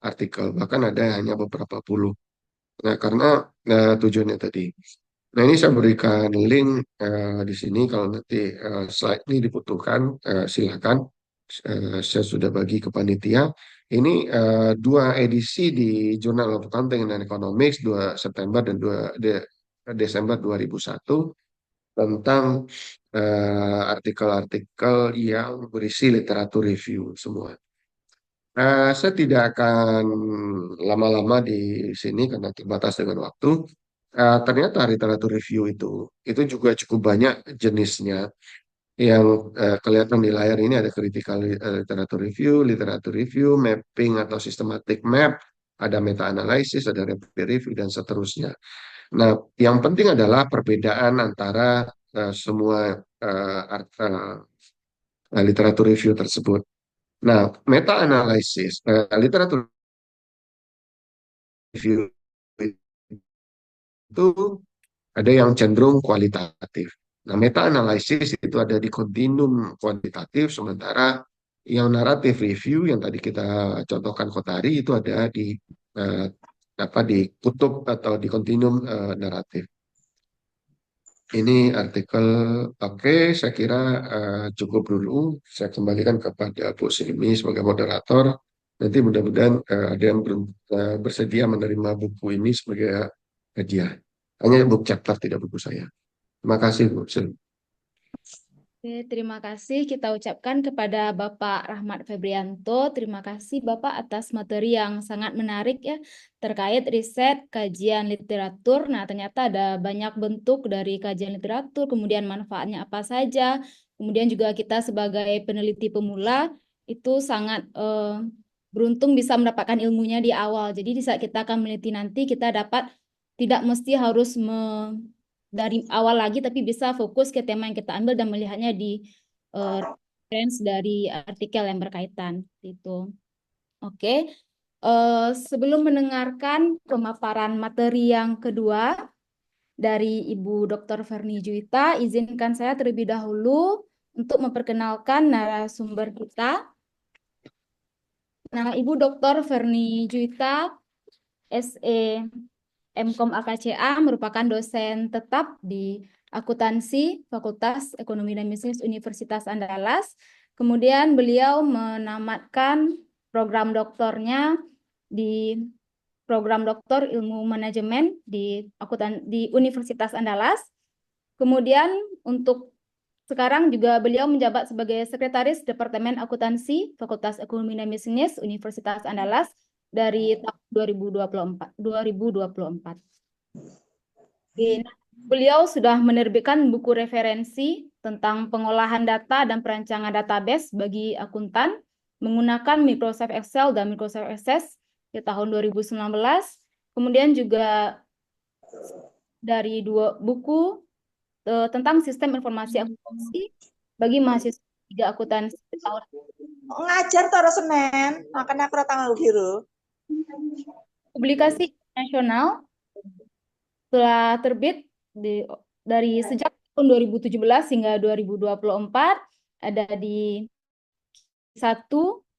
F: artikel, bahkan ada hanya beberapa puluh. Nah, karena tujuannya tadi. Nah, ini saya berikan link di sini, kalau nanti slide ini dibutuhkan, silakan. Saya sudah bagi ke panitia. Ini 2 edisi di Journal of Accounting and Economics, 2 September dan 2 Desember 2001, tentang artikel-artikel yang berisi literatur review semua. Saya tidak akan lama-lama di sini karena terbatas dengan waktu. Ternyata literatur review itu juga cukup banyak jenisnya. Yang kelihatan di layar ini ada critical literatur review, mapping atau systematic map, ada meta analysis, ada peer review, dan seterusnya. Nah, yang penting adalah perbedaan antara semua literatur review tersebut. Nah, meta analysis, literatur review itu ada yang cenderung kualitatif. Nah, meta analisis itu ada di kontinum kuantitatif, sementara yang naratif review yang tadi kita contohkan Kotari itu ada di eh, di kutub atau di kontinum naratif. Ini artikel, oke, saya kira cukup dulu. Saya kembalikan kepada Bu Simi sebagai moderator. Nanti mudah-mudahan ada yang bersedia menerima buku ini sebagai hadiah. Hanya buku chapter, tidak buku saya. Terima kasih, Bu Simi.
D: Oke, terima kasih kita ucapkan kepada Bapak Rahmat Febrianto. Terima kasih Bapak atas materi yang sangat menarik ya terkait riset kajian literatur. Nah, ternyata ada banyak bentuk dari kajian literatur, kemudian manfaatnya apa saja. Kemudian juga kita sebagai peneliti pemula itu sangat beruntung bisa mendapatkan ilmunya di awal. Jadi di saat kita akan meneliti nanti kita dapat tidak mesti harus dari awal lagi, tapi bisa fokus ke tema yang kita ambil dan melihatnya di reference dari artikel yang berkaitan. Itu. Oke. Sebelum mendengarkan pemaparan materi yang kedua dari Ibu Dr. Verni Juwita, izinkan saya terlebih dahulu untuk memperkenalkan narasumber kita. Nah, Ibu Dr. Verni Juwita, SE MKOM AKCA, merupakan dosen tetap di akuntansi Fakultas Ekonomi dan Bisnis Universitas Andalas. Kemudian beliau menamatkan program doktornya di program doktor ilmu manajemen di Universitas Andalas. Kemudian untuk sekarang juga beliau menjabat sebagai Sekretaris Departemen Akuntansi Fakultas Ekonomi dan Bisnis Universitas Andalas dari tahun 2024. Oke, nah, beliau sudah menerbitkan buku referensi tentang pengolahan data dan perancangan database bagi akuntan menggunakan Microsoft Excel dan Microsoft Access di tahun 2019. Kemudian juga dari 2 buku tentang sistem informasi akuntansi bagi mahasiswa 3 akuntansi tahun
G: Ngajar toro Senin, makanya aku tanggal biru.
D: publikasi nasional telah terbit dari sejak tahun 2017 hingga 2024 ada di 1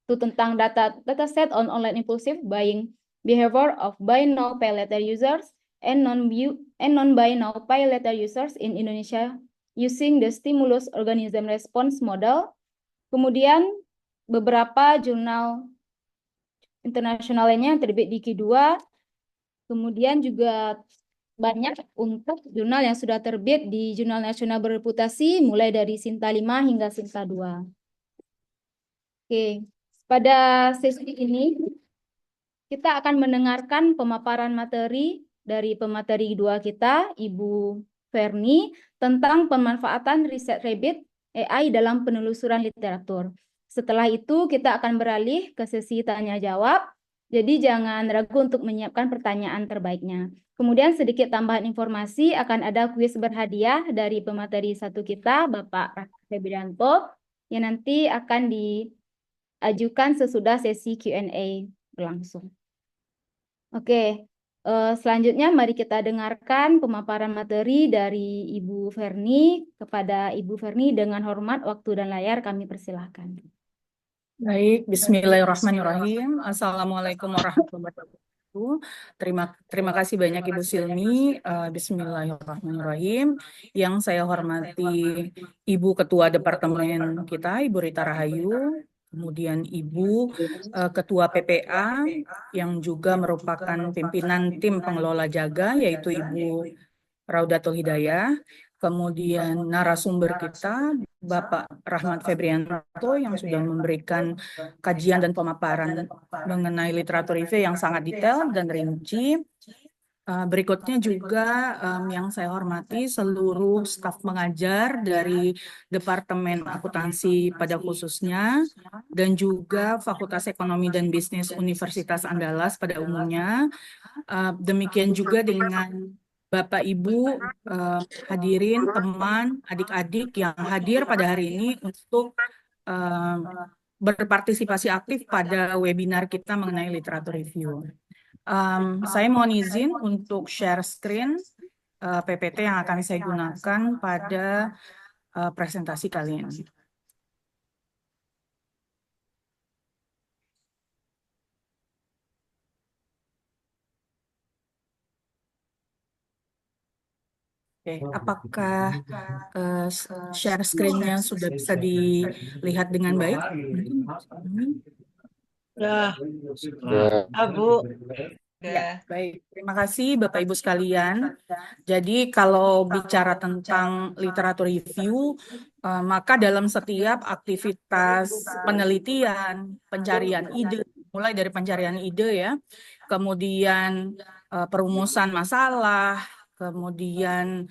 D: itu tentang dataset on online impulsive buying behavior of buy now pay later users and non-buy now pay later users in Indonesia using the stimulus organism response model. Kemudian beberapa jurnal internasional lainnya yang terbit di Q2. Kemudian juga banyak untuk jurnal yang sudah terbit di jurnal nasional bereputasi mulai dari Sinta 5 hingga Sinta 2. Oke, pada sesi ini kita akan mendengarkan pemaparan materi dari pemateri 2 kita, Ibu Ferni, tentang pemanfaatan riset Rabbit AI dalam penelusuran literatur. Setelah itu kita akan beralih ke sesi tanya jawab. Jadi jangan ragu untuk menyiapkan pertanyaan terbaiknya. Kemudian sedikit tambahan informasi, akan ada kuis berhadiah dari pemateri 1 kita, Bapak Raka Febrianto, yang nanti akan diajukan sesudah sesi Q&A berlangsung. Oke, selanjutnya mari kita dengarkan pemaparan materi dari Ibu Ferni. Kepada Ibu Ferni dengan hormat waktu dan layar kami persilahkan.
C: Baik, bismillahirrahmanirrahim. Assalamualaikum warahmatullahi wabarakatuh. Terima kasih banyak Ibu Silmi. Bismillahirrahmanirrahim. Yang saya hormati Ibu Ketua Departemen kita, Ibu Rita Rahayu, kemudian Ibu Ketua PPA yang juga merupakan pimpinan tim pengelola jaga, yaitu Ibu Raudatul Hidayah. Kemudian narasumber kita Bapak Rahmat Febrianto yang sudah memberikan kajian dan pemaparan mengenai literatur review yang sangat detail dan rinci. Berikutnya juga yang saya hormati seluruh staf mengajar dari Departemen Akuntansi pada khususnya dan juga Fakultas Ekonomi dan Bisnis Universitas Andalas pada umumnya. Demikian juga dengan Bapak, Ibu, hadirin, teman, adik-adik yang hadir pada hari ini untuk berpartisipasi aktif pada webinar kita mengenai literatur review. Saya mohon izin untuk share screen PPT yang akan saya gunakan pada presentasi kali ini. Oke, apakah share screen-nya sudah bisa dilihat dengan baik?
G: Udah, Bu.
C: Ya, baik. Terima kasih Bapak Ibu sekalian. Jadi kalau bicara tentang literatur review, maka dalam setiap aktivitas penelitian, pencarian ide, mulai dari pencarian ide ya, kemudian perumusan masalah, kemudian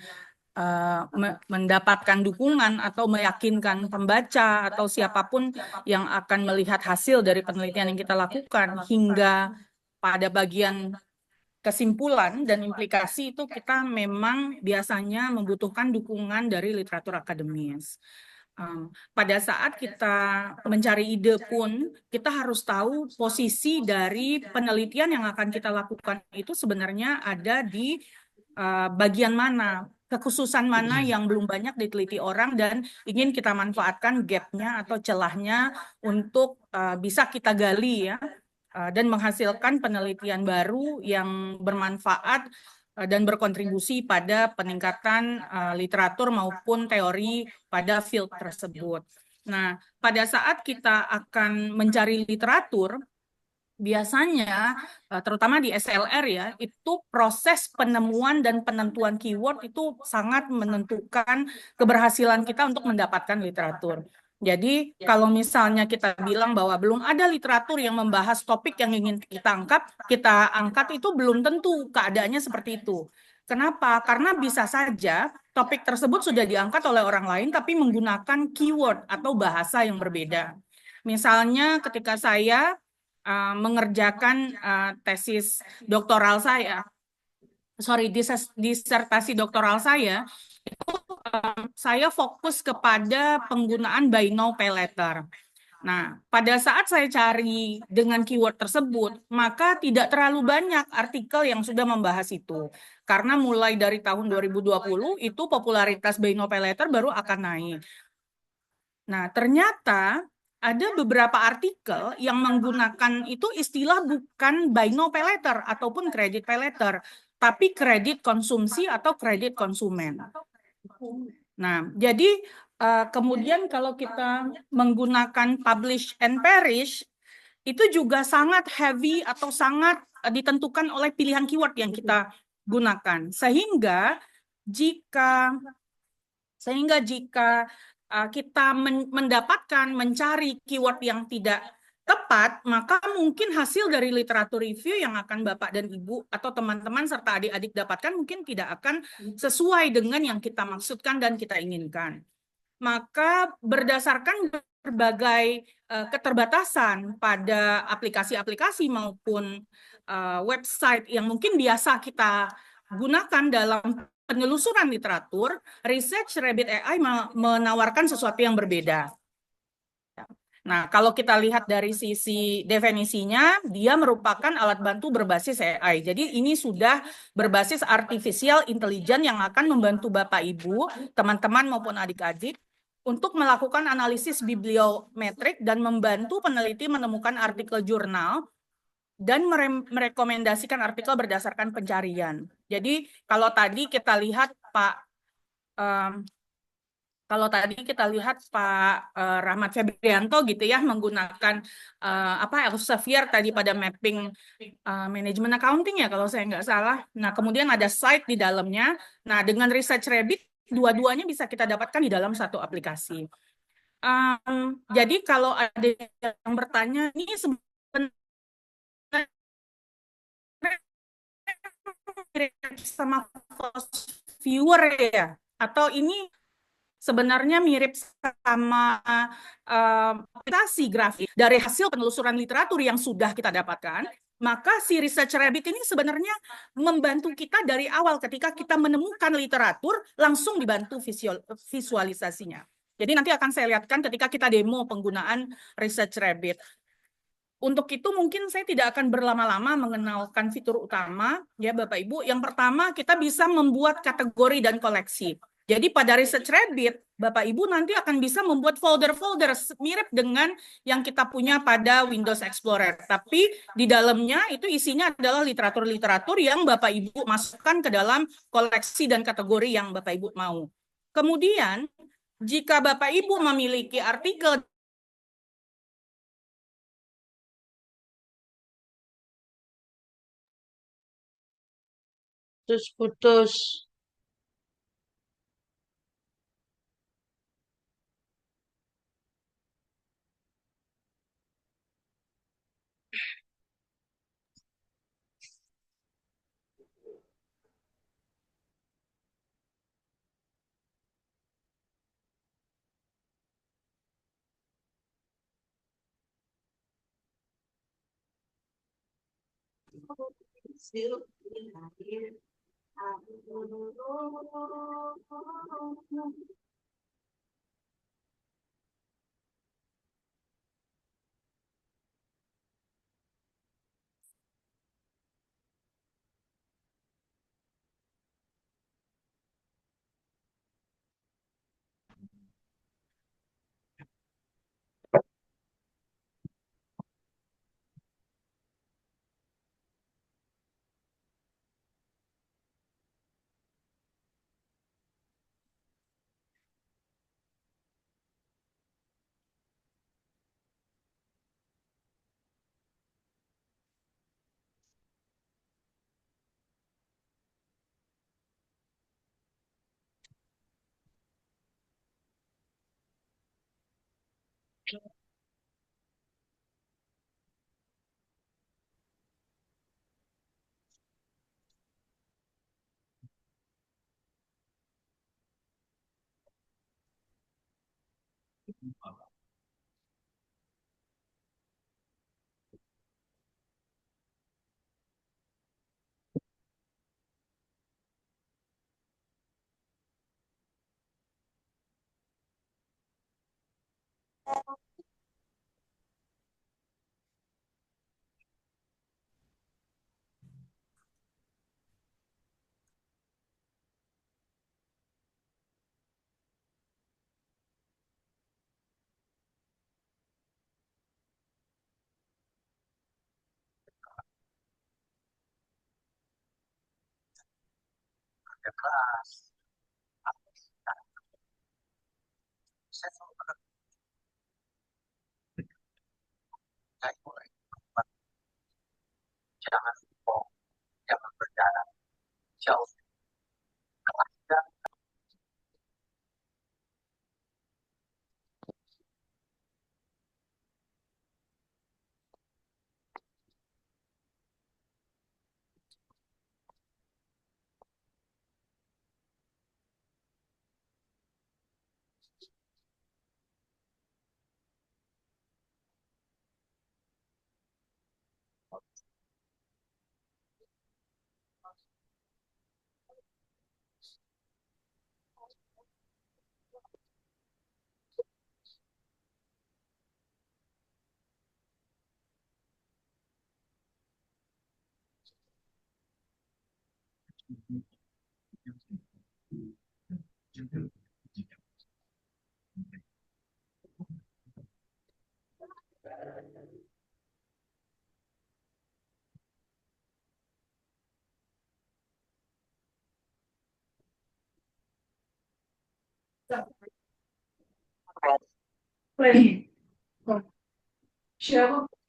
C: mendapatkan dukungan atau meyakinkan pembaca atau siapapun yang akan melihat hasil dari penelitian yang kita lakukan hingga pada bagian kesimpulan dan implikasi itu kita memang biasanya membutuhkan dukungan dari literatur akademis. Pada saat kita mencari ide pun, kita harus tahu posisi dari penelitian yang akan kita lakukan itu sebenarnya ada di bagian mana, kekhususan mana yang belum banyak diteliti orang dan ingin kita manfaatkan gap-nya atau celahnya untuk bisa kita gali ya, dan menghasilkan penelitian baru yang bermanfaat dan berkontribusi pada peningkatan literatur maupun teori pada field tersebut. Nah, pada saat kita akan mencari literatur, biasanya terutama di SLR ya, itu proses penemuan dan penentuan keyword itu sangat menentukan keberhasilan kita untuk mendapatkan literatur. Jadi kalau misalnya kita bilang bahwa belum ada literatur yang membahas topik yang ingin kita angkat itu belum tentu keadaannya seperti itu. Kenapa? Karena bisa saja topik tersebut sudah diangkat oleh orang lain tapi menggunakan keyword atau bahasa yang berbeda. Misalnya ketika saya mengerjakan tesis doktoral saya, disertasi doktoral saya fokus kepada penggunaan buy now pay later. Nah, pada saat saya cari dengan keyword tersebut, maka tidak terlalu banyak artikel yang sudah membahas itu. Karena mulai dari tahun 2020 itu popularitas buy now pay later baru akan naik. Nah, ternyata ada beberapa artikel yang menggunakan itu istilah bukan buy now pay later ataupun credit pay later, tapi kredit konsumsi atau kredit konsumen. Nah, jadi kemudian kalau kita menggunakan publish and perish, itu juga sangat heavy atau sangat ditentukan oleh pilihan keyword yang kita gunakan. Sehingga jika kita mendapatkan, mencari keyword yang tidak tepat, maka mungkin hasil dari literatur review yang akan Bapak dan Ibu atau teman-teman serta adik-adik dapatkan mungkin tidak akan sesuai dengan yang kita maksudkan dan kita inginkan. Maka berdasarkan berbagai keterbatasan pada aplikasi-aplikasi maupun website yang mungkin biasa kita gunakan dalam penelusuran literatur, Research Rabbit AI menawarkan sesuatu yang berbeda. Nah, kalau kita lihat dari sisi definisinya, dia merupakan alat bantu berbasis AI. Jadi ini sudah berbasis artificial intelligence yang akan membantu Bapak Ibu, teman-teman maupun adik-adik untuk melakukan analisis bibliometrik dan membantu peneliti menemukan artikel jurnal dan merekomendasikan artikel berdasarkan pencarian. Jadi kalau tadi kita lihat Pak Rahmat Febrianto gitu ya menggunakan Elsevier tadi pada mapping manajemen accounting ya kalau saya nggak salah. Nah kemudian ada site di dalamnya. Nah dengan Research Rabbit dua-duanya bisa kita dapatkan di dalam satu aplikasi. Jadi kalau ada yang bertanya ini sebenarnya sama viewer ya atau ini sebenarnya mirip sama aplikasi grafik dari hasil penelusuran literatur yang sudah kita dapatkan, maka si Research Rabbit ini sebenarnya membantu kita dari awal ketika kita menemukan literatur langsung dibantu visualisasinya. Jadi nanti akan saya lihatkan ketika kita demo penggunaan Research Rabbit. Untuk itu mungkin saya tidak akan berlama-lama mengenalkan fitur utama ya Bapak Ibu. Yang pertama kita bisa membuat kategori dan koleksi. Jadi pada Research Rabbit, Bapak Ibu nanti akan bisa membuat folder-folder mirip dengan yang kita punya pada Windows Explorer. Tapi di dalamnya itu isinya adalah literatur-literatur yang Bapak Ibu masukkan ke dalam koleksi dan kategori yang Bapak Ibu mau. Kemudian, jika Bapak Ibu memiliki artikel
A: putus. Siapa?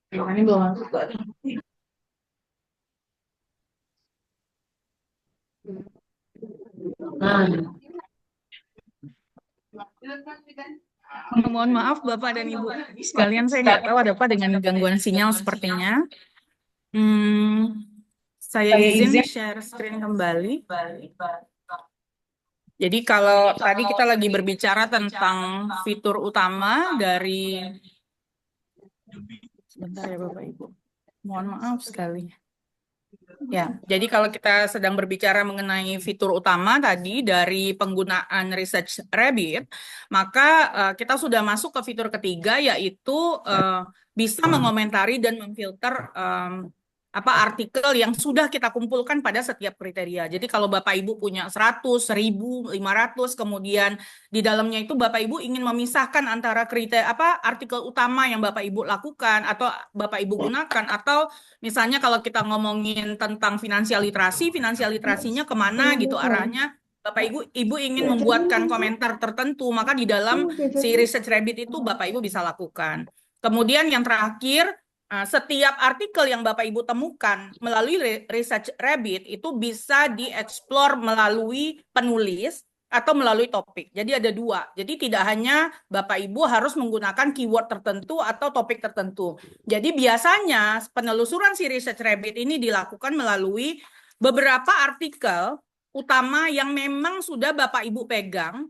A: Ini belum masuk.
C: Mohon maaf Bapak dan Ibu sekalian, saya nggak tahu ada apa dengan gangguan sinyal sepertinya. Saya izin share screen kembali. Jadi kalau tadi kita lagi berbicara tentang fitur utama dari, sebentar ya Bapak Ibu, mohon maaf sekali. Ya, jadi kalau kita sedang berbicara mengenai fitur utama tadi dari penggunaan Research Rabbit, maka kita sudah masuk ke fitur ketiga, yaitu bisa mengomentari dan memfilter artikel yang sudah kita kumpulkan pada setiap kriteria. Jadi kalau Bapak Ibu punya 100, 1000, 500, kemudian di dalamnya itu Bapak Ibu ingin memisahkan antara kriteria artikel utama yang Bapak Ibu lakukan atau Bapak Ibu gunakan, atau misalnya kalau kita ngomongin tentang finansial literasinya kemana gitu arahnya, Bapak Ibu ingin membuatkan komentar tertentu, maka di dalam si Research Rabbit itu Bapak Ibu bisa lakukan. Kemudian yang terakhir, setiap artikel yang Bapak Ibu temukan melalui Research Rabbit itu bisa dieksplor melalui penulis atau melalui topik. Jadi ada dua. Jadi tidak hanya Bapak Ibu harus menggunakan keyword tertentu atau topik tertentu. Jadi biasanya penelusuran si Research Rabbit ini dilakukan melalui beberapa artikel utama yang memang sudah Bapak Ibu pegang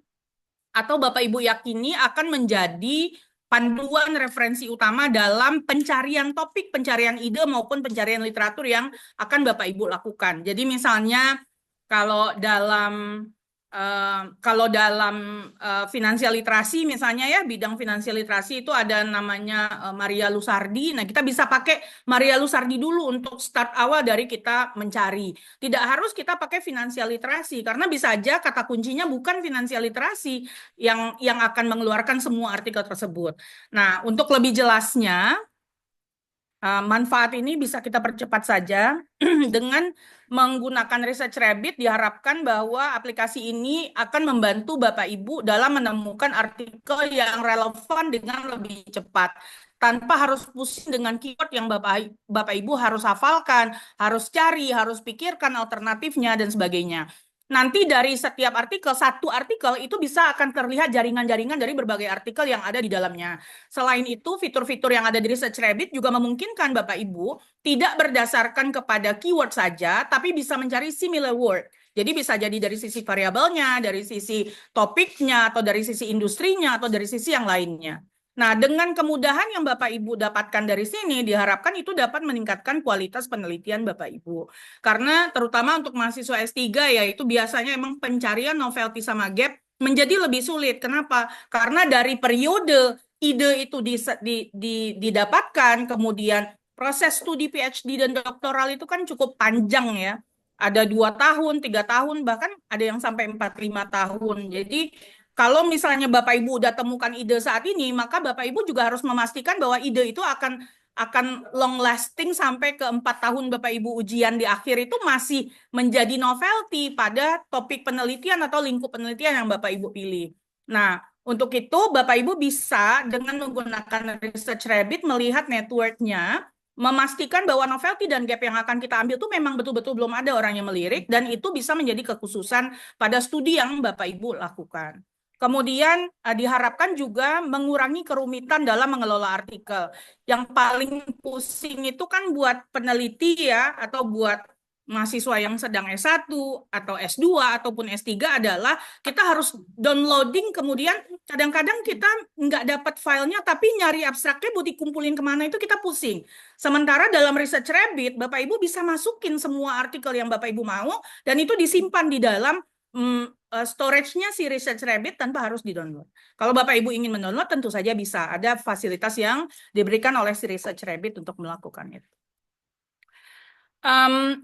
C: atau Bapak Ibu yakini akan menjadi panduan referensi utama dalam pencarian topik, pencarian ide maupun pencarian literatur yang akan Bapak Ibu lakukan. Jadi misalnya kalau dalam finansial literasi misalnya ya, bidang finansial literasi itu ada namanya Maria Lusardi. Nah, kita bisa pakai Maria Lusardi dulu untuk start awal dari kita mencari. Tidak harus kita pakai finansial literasi, karena bisa aja kata kuncinya bukan finansial literasi yang akan mengeluarkan semua artikel tersebut. Nah, untuk lebih jelasnya, manfaat ini bisa kita percepat saja dengan menggunakan Research Rabbit. Diharapkan bahwa aplikasi ini akan membantu Bapak Ibu dalam menemukan artikel yang relevan dengan lebih cepat, tanpa harus pusing dengan keyword yang Bapak Ibu harus hafalkan, harus cari, harus pikirkan alternatifnya dan sebagainya. nanti dari setiap artikel, satu artikel itu bisa akan terlihat jaringan-jaringan dari berbagai artikel yang ada di dalamnya. Selain itu, fitur-fitur yang ada di Research Rabbit juga memungkinkan Bapak Ibu tidak berdasarkan kepada keyword saja, tapi bisa mencari similar word. Jadi bisa jadi dari sisi variabelnya, dari sisi topiknya, atau dari sisi industrinya, atau dari sisi yang lainnya. Nah, dengan kemudahan yang Bapak Ibu dapatkan dari sini, diharapkan itu dapat meningkatkan kualitas penelitian Bapak Ibu. Karena terutama untuk mahasiswa S3 ya, itu biasanya emang pencarian novelty sama gap menjadi lebih sulit. Kenapa? Karena dari periode ide itu didapatkan, kemudian proses studi PhD dan doktoral itu kan cukup panjang ya. Ada 2 tahun, 3 tahun, bahkan ada yang sampai 4-5 tahun. Jadi kalau misalnya Bapak Ibu udah temukan ide saat ini, maka Bapak Ibu juga harus memastikan bahwa ide itu akan long lasting sampai ke 4 tahun Bapak Ibu ujian di akhir itu masih menjadi novelty pada topik penelitian atau lingkup penelitian yang Bapak Ibu pilih. Nah, untuk itu Bapak Ibu bisa dengan menggunakan Research Rabbit melihat networknya, memastikan bahwa novelty dan gap yang akan kita ambil itu memang betul-betul belum ada orang yang melirik, dan itu bisa menjadi kekhususan pada studi yang Bapak Ibu lakukan. Kemudian diharapkan juga mengurangi kerumitan dalam mengelola artikel. Yang paling pusing itu kan buat peneliti ya, atau buat mahasiswa yang sedang S1 atau S2 ataupun S3 adalah kita harus downloading, kemudian kadang-kadang kita nggak dapat filenya tapi nyari abstraknya buat dikumpulin kemana itu kita pusing. Sementara dalam Research Rabbit, Bapak Ibu bisa masukin semua artikel yang Bapak Ibu mau dan itu disimpan di dalam storage-nya si Research Rabbit tanpa harus di-download. Kalau Bapak Ibu ingin mendownload, tentu saja bisa. Ada fasilitas yang diberikan oleh si Research Rabbit untuk melakukan itu.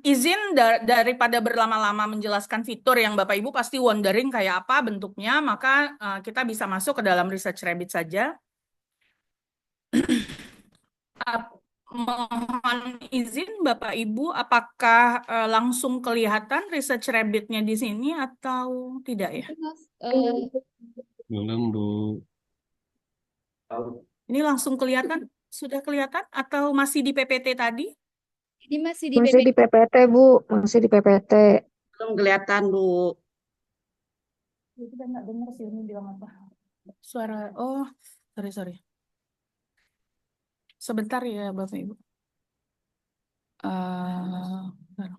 C: Izin daripada berlama-lama menjelaskan fitur yang Bapak Ibu pasti wondering kayak apa bentuknya, maka kita bisa masuk ke dalam Research Rabbit saja. Mohon izin Bapak Ibu, apakah langsung kelihatan Research Rabbit-nya di sini atau tidak ya?
F: Belum, Bu.
C: Ini langsung kelihatan? Sudah kelihatan atau masih di PPT tadi?
D: Ini masih di
H: Masih di PPT, Bu. Masih di PPT.
I: Belum kelihatan, Bu.
C: Kita nggak dengar sih ini bilang apa. Suara, oh, sorry. Sebentar ya Bapak Ibu. Bentar.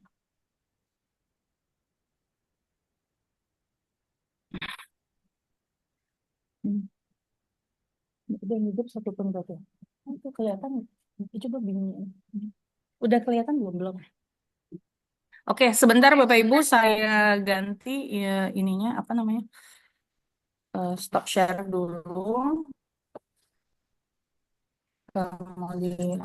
C: Udah hidup satu pun berarti. Itu kelihatan, coba bingung. Udah kelihatan belum? Oke, sebentar Bapak Ibu, saya ganti ya ininya apa namanya? Stop share dulu. Kemudian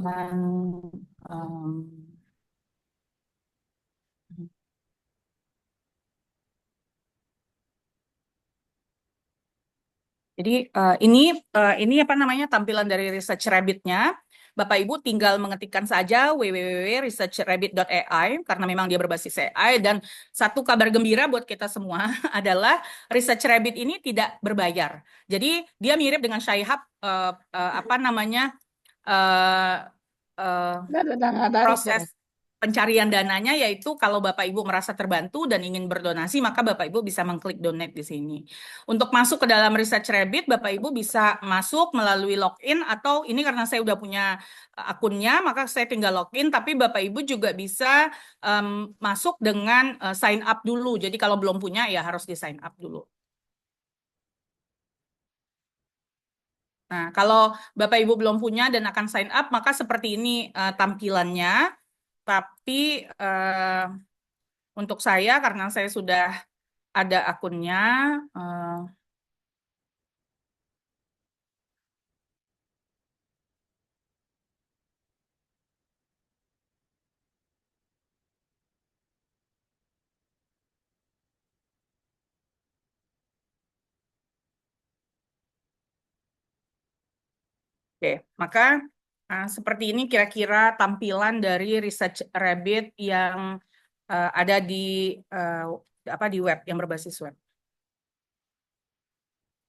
C: jadi ini apa namanya tampilan dari Research Rabbit-nya. Bapak Ibu tinggal mengetikkan saja www.researchrabbit.ai karena memang dia berbasis AI, dan satu kabar gembira buat kita semua adalah Research Rabbit ini tidak berbayar. Jadi dia mirip dengan Sci-Hub apa namanya proses pencarian dananya, yaitu kalau Bapak Ibu merasa terbantu dan ingin berdonasi, maka Bapak Ibu bisa mengklik donate di sini. Untuk masuk ke dalam Research Rabbit, Bapak Ibu bisa masuk melalui login, atau ini karena saya udah punya akunnya, maka saya tinggal login, tapi Bapak Ibu juga bisa masuk dengan sign up dulu. Jadi kalau belum punya ya harus di sign up dulu. Nah, kalau Bapak Ibu belum punya dan akan sign up, maka seperti ini tampilannya. Tapi untuk saya, karena saya sudah ada akunnya, oke, maka seperti ini kira-kira tampilan dari Research Rabbit yang ada di web, yang berbasis web.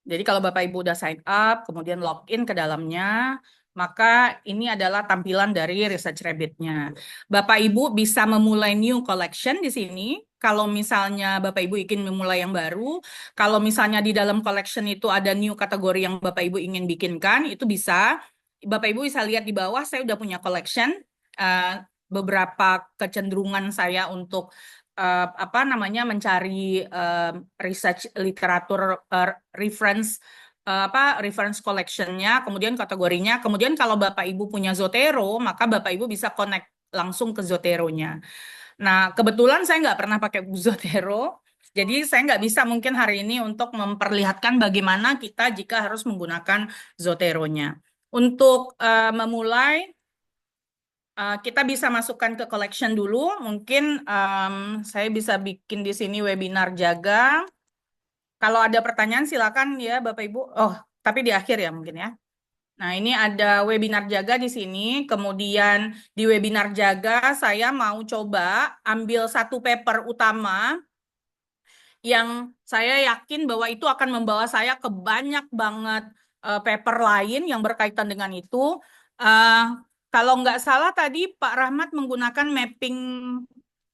C: Jadi kalau Bapak Ibu udah sign up, kemudian login ke dalamnya, maka ini adalah tampilan dari Research Rabbit-nya. Bapak Ibu bisa memulai new collection di sini, kalau misalnya Bapak Ibu ingin memulai yang baru. Kalau misalnya di dalam collection itu ada new kategori yang Bapak Ibu ingin bikinkan, itu bisa. Bapak Ibu bisa lihat di bawah, saya udah punya collection. Beberapa kecenderungan saya untuk apa namanya mencari research literatur reference reference collection-nya, kemudian kategorinya. Kemudian kalau Bapak Ibu punya Zotero, maka Bapak Ibu bisa connect langsung ke Zotero-nya. Nah, kebetulan saya nggak pernah pakai Zotero, jadi saya nggak bisa mungkin hari ini untuk memperlihatkan bagaimana kita jika harus menggunakan Zotero-nya. Untuk memulai, kita bisa masukkan ke collection dulu. Mungkin saya bisa bikin di sini webinar jaga. Kalau ada pertanyaan silakan ya Bapak Ibu. Oh, tapi di akhir ya mungkin ya. Nah, ini ada webinar jaga di sini. Kemudian di webinar jaga saya mau coba ambil satu paper utama yang saya yakin bahwa itu akan membawa saya ke banyak banget paper lain yang berkaitan dengan itu. Kalau nggak salah tadi Pak Rahmat menggunakan mapping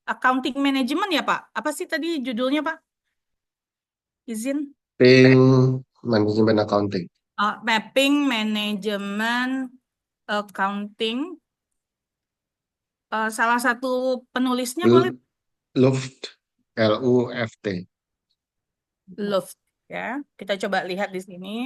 C: accounting management ya Pak? Apa sih tadi judulnya Pak? Izin.
F: Manajemen accounting.
C: Mapping manajemen accounting. Salah satu penulisnya boleh?
F: Luft, LUFT.
C: Luft ya. Kita coba lihat di sini.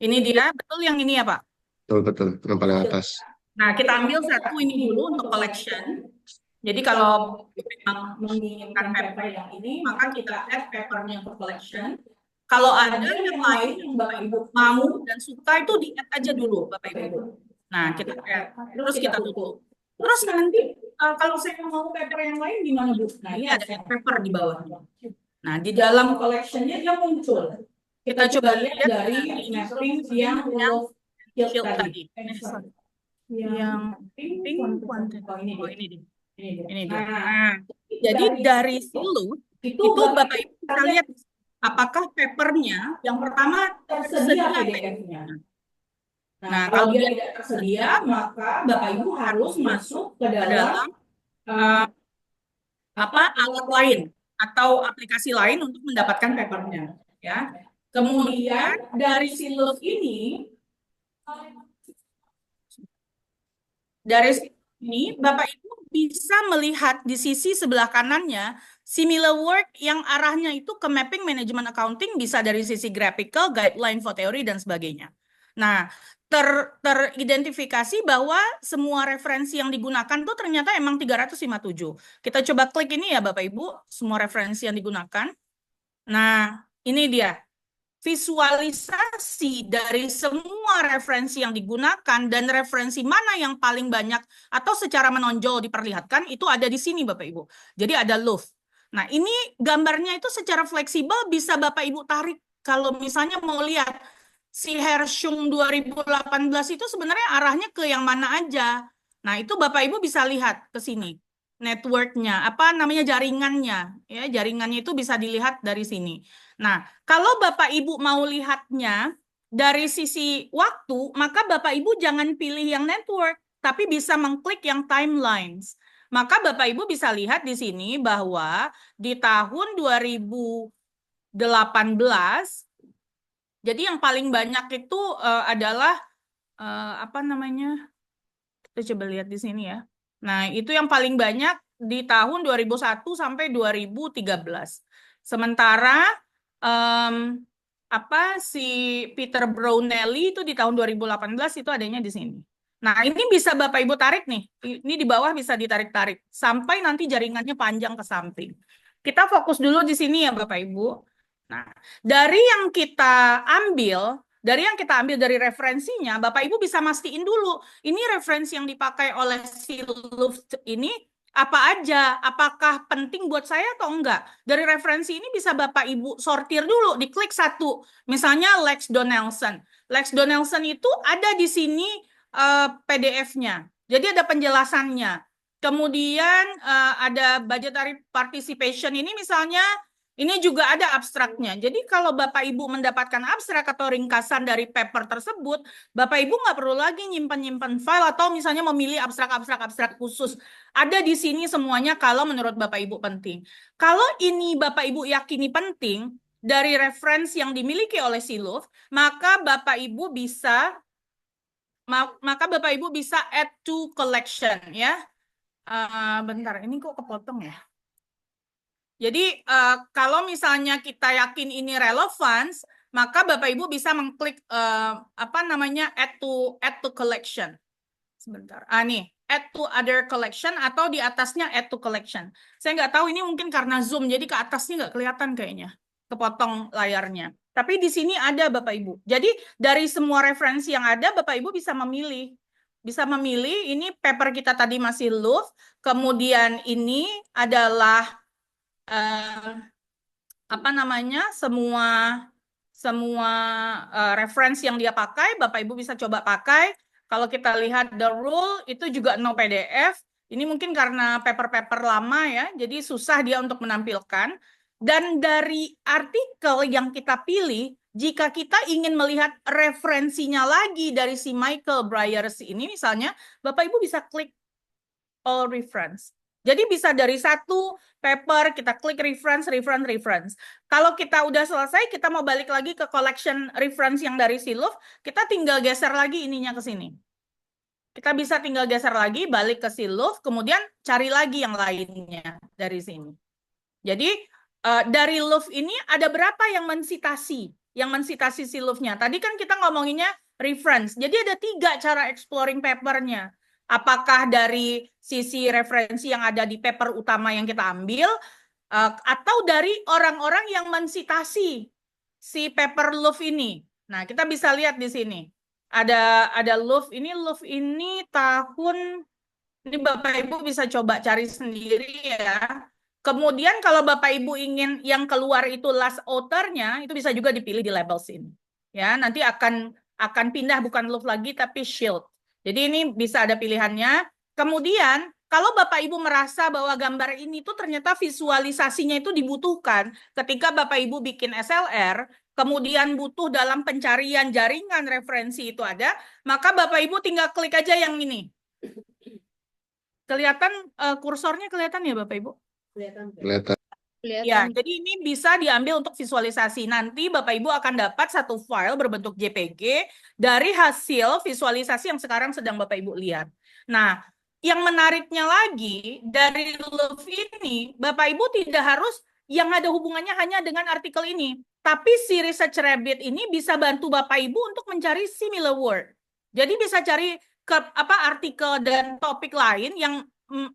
C: Ini dia, betul yang ini ya Pak?
F: Betul, yang paling atas.
C: Nah, kita ambil satu ini dulu untuk collection. Jadi kalau memang menginginkan paper yang ini, maka kita add papernya ke collection. Kalau ada yang lain yang Bapak Ibu mau dan suka itu di-add aja dulu Bapak Ibu. Nah, kita add. Terus kita tutup. Terus nanti kalau saya mau paper yang lain gimana Bu? Nah, ini ada add paper di bawahnya. Nah, di dalam collection-nya dia muncul. Kita coba lihat dari mapping yang shield tadi. Yang pink quantity. Oh, ini dia. Ini dia. Nah, jadi dari silu itu Bapak Ibu bisa lihat apakah papernya yang pertama tersedia PDF-nya. Nah, kalau dia tidak tersedia, maka Bapak Ibu harus masuk ke dalam alat lain atau aplikasi lain untuk mendapatkan papernya, ya. Kemudian dari silus ini, Bapak Ibu bisa melihat di sisi sebelah kanannya similar work yang arahnya itu ke mapping management accounting, bisa dari sisi graphical, guideline for theory dan sebagainya. Nah, teridentifikasi bahwa semua referensi yang digunakan tuh ternyata emang 357. Kita coba klik ini ya Bapak Ibu, semua referensi yang digunakan. Nah, ini dia. Visualisasi dari semua referensi yang digunakan dan referensi mana yang paling banyak atau secara menonjol diperlihatkan itu ada di sini Bapak Ibu. Jadi ada Luft. Nah, ini gambarnya itu secara fleksibel bisa Bapak Ibu tarik kalau misalnya mau lihat si Hershung 2018 itu sebenarnya arahnya ke yang mana aja. Nah, itu Bapak Ibu bisa lihat ke sini. Networknya, apa namanya jaringannya, ya jaringannya itu bisa dilihat dari sini. Nah, kalau Bapak Ibu mau lihatnya dari sisi waktu, maka Bapak Ibu jangan pilih yang network, tapi bisa mengklik yang timelines. Maka Bapak Ibu bisa lihat di sini bahwa di tahun 2018, jadi yang paling banyak itu adalah apa namanya? Kita coba lihat di sini ya. Nah, itu yang paling banyak di tahun 2001 sampai 2013. Sementara si Peter Brownelli itu di tahun 2018 itu adanya di sini. Nah, ini bisa Bapak Ibu tarik nih. Ini di bawah bisa ditarik-tarik sampai nanti jaringannya panjang ke samping. Kita fokus dulu di sini ya Bapak Ibu. Nah, dari yang kita ambil dari referensinya, Bapak Ibu bisa mastiin dulu, ini referensi yang dipakai oleh si Luft ini apa aja, apakah penting buat saya atau enggak. Dari referensi ini bisa Bapak Ibu sortir dulu, diklik satu. Misalnya Lex Donaldson. Lex Donaldson itu ada di sini PDF-nya. Jadi ada penjelasannya. Kemudian ada budgetary participation ini misalnya Ini juga ada abstraknya. Jadi kalau Bapak Ibu mendapatkan abstrak atau ringkasan dari paper tersebut, Bapak Ibu nggak perlu lagi nyimpan-nyimpan file atau misalnya memilih abstrak khusus. Ada di sini semuanya kalau menurut Bapak Ibu penting. Kalau ini Bapak Ibu yakini penting dari referensi yang dimiliki oleh Siluf, maka Bapak Ibu bisa add to collection ya. Bentar, ini kok kepotong ya? Jadi kalau misalnya kita yakin ini relevance, maka Bapak Ibu bisa mengklik add to collection. Sebentar. Nih, add to other collection atau di atasnya add to collection. Saya nggak tahu ini mungkin karena Zoom, jadi ke atasnya nggak kelihatan kayaknya, kepotong layarnya. Tapi di sini ada Bapak Ibu. Jadi dari semua referensi yang ada, Bapak Ibu bisa memilih. Bisa memilih, ini paper kita tadi masih Louvre, kemudian ini adalah semua referensi yang dia pakai, Bapak Ibu bisa coba pakai. Kalau kita lihat the rule itu juga no PDF. Ini mungkin karena paper-paper lama ya, jadi susah dia untuk menampilkan. Dan dari artikel yang kita pilih, jika kita ingin melihat referensinya lagi dari si Michael Briers ini misalnya, Bapak Ibu bisa klik all reference. Jadi bisa dari satu paper, kita klik reference. Kalau kita udah selesai, kita mau balik lagi ke collection reference yang dari Siluf, kita tinggal geser lagi ininya ke sini. Kita bisa tinggal geser lagi, balik ke Siluf, kemudian cari lagi yang lainnya dari sini. Jadi dari Louvre ini ada berapa yang mensitasi Silufnya? Tadi kan kita ngomonginnya reference. Jadi ada 3 cara exploring papernya. Apakah dari sisi referensi yang ada di paper utama yang kita ambil, atau dari orang-orang yang mensitasi si paper Louvre ini. Nah, kita bisa lihat di sini. Ada Louvre ini tahun, ini Bapak Ibu bisa coba cari sendiri ya. Kemudian kalau Bapak Ibu ingin yang keluar itu last author-nya, itu bisa juga dipilih di label sini. Ya, nanti akan pindah bukan Louvre lagi tapi Shield. Jadi ini bisa ada pilihannya. Kemudian kalau Bapak Ibu merasa bahwa gambar ini tuh ternyata visualisasinya itu dibutuhkan ketika Bapak Ibu bikin SLR, kemudian butuh dalam pencarian jaringan referensi itu ada, maka Bapak Ibu tinggal klik aja yang ini. Kelihatan kursornya kelihatan ya Bapak Ibu?
F: Kelihatan.
C: Ya, jadi ini bisa diambil untuk visualisasi. Nanti Bapak Ibu akan dapat satu file berbentuk JPG dari hasil visualisasi yang sekarang sedang Bapak Ibu lihat. Nah, yang menariknya lagi dari Louvre ini, Bapak Ibu tidak harus yang ada hubungannya hanya dengan artikel ini. Tapi si Research Rabbit ini bisa bantu Bapak Ibu untuk mencari similar word. Jadi bisa cari artikel dan topik lain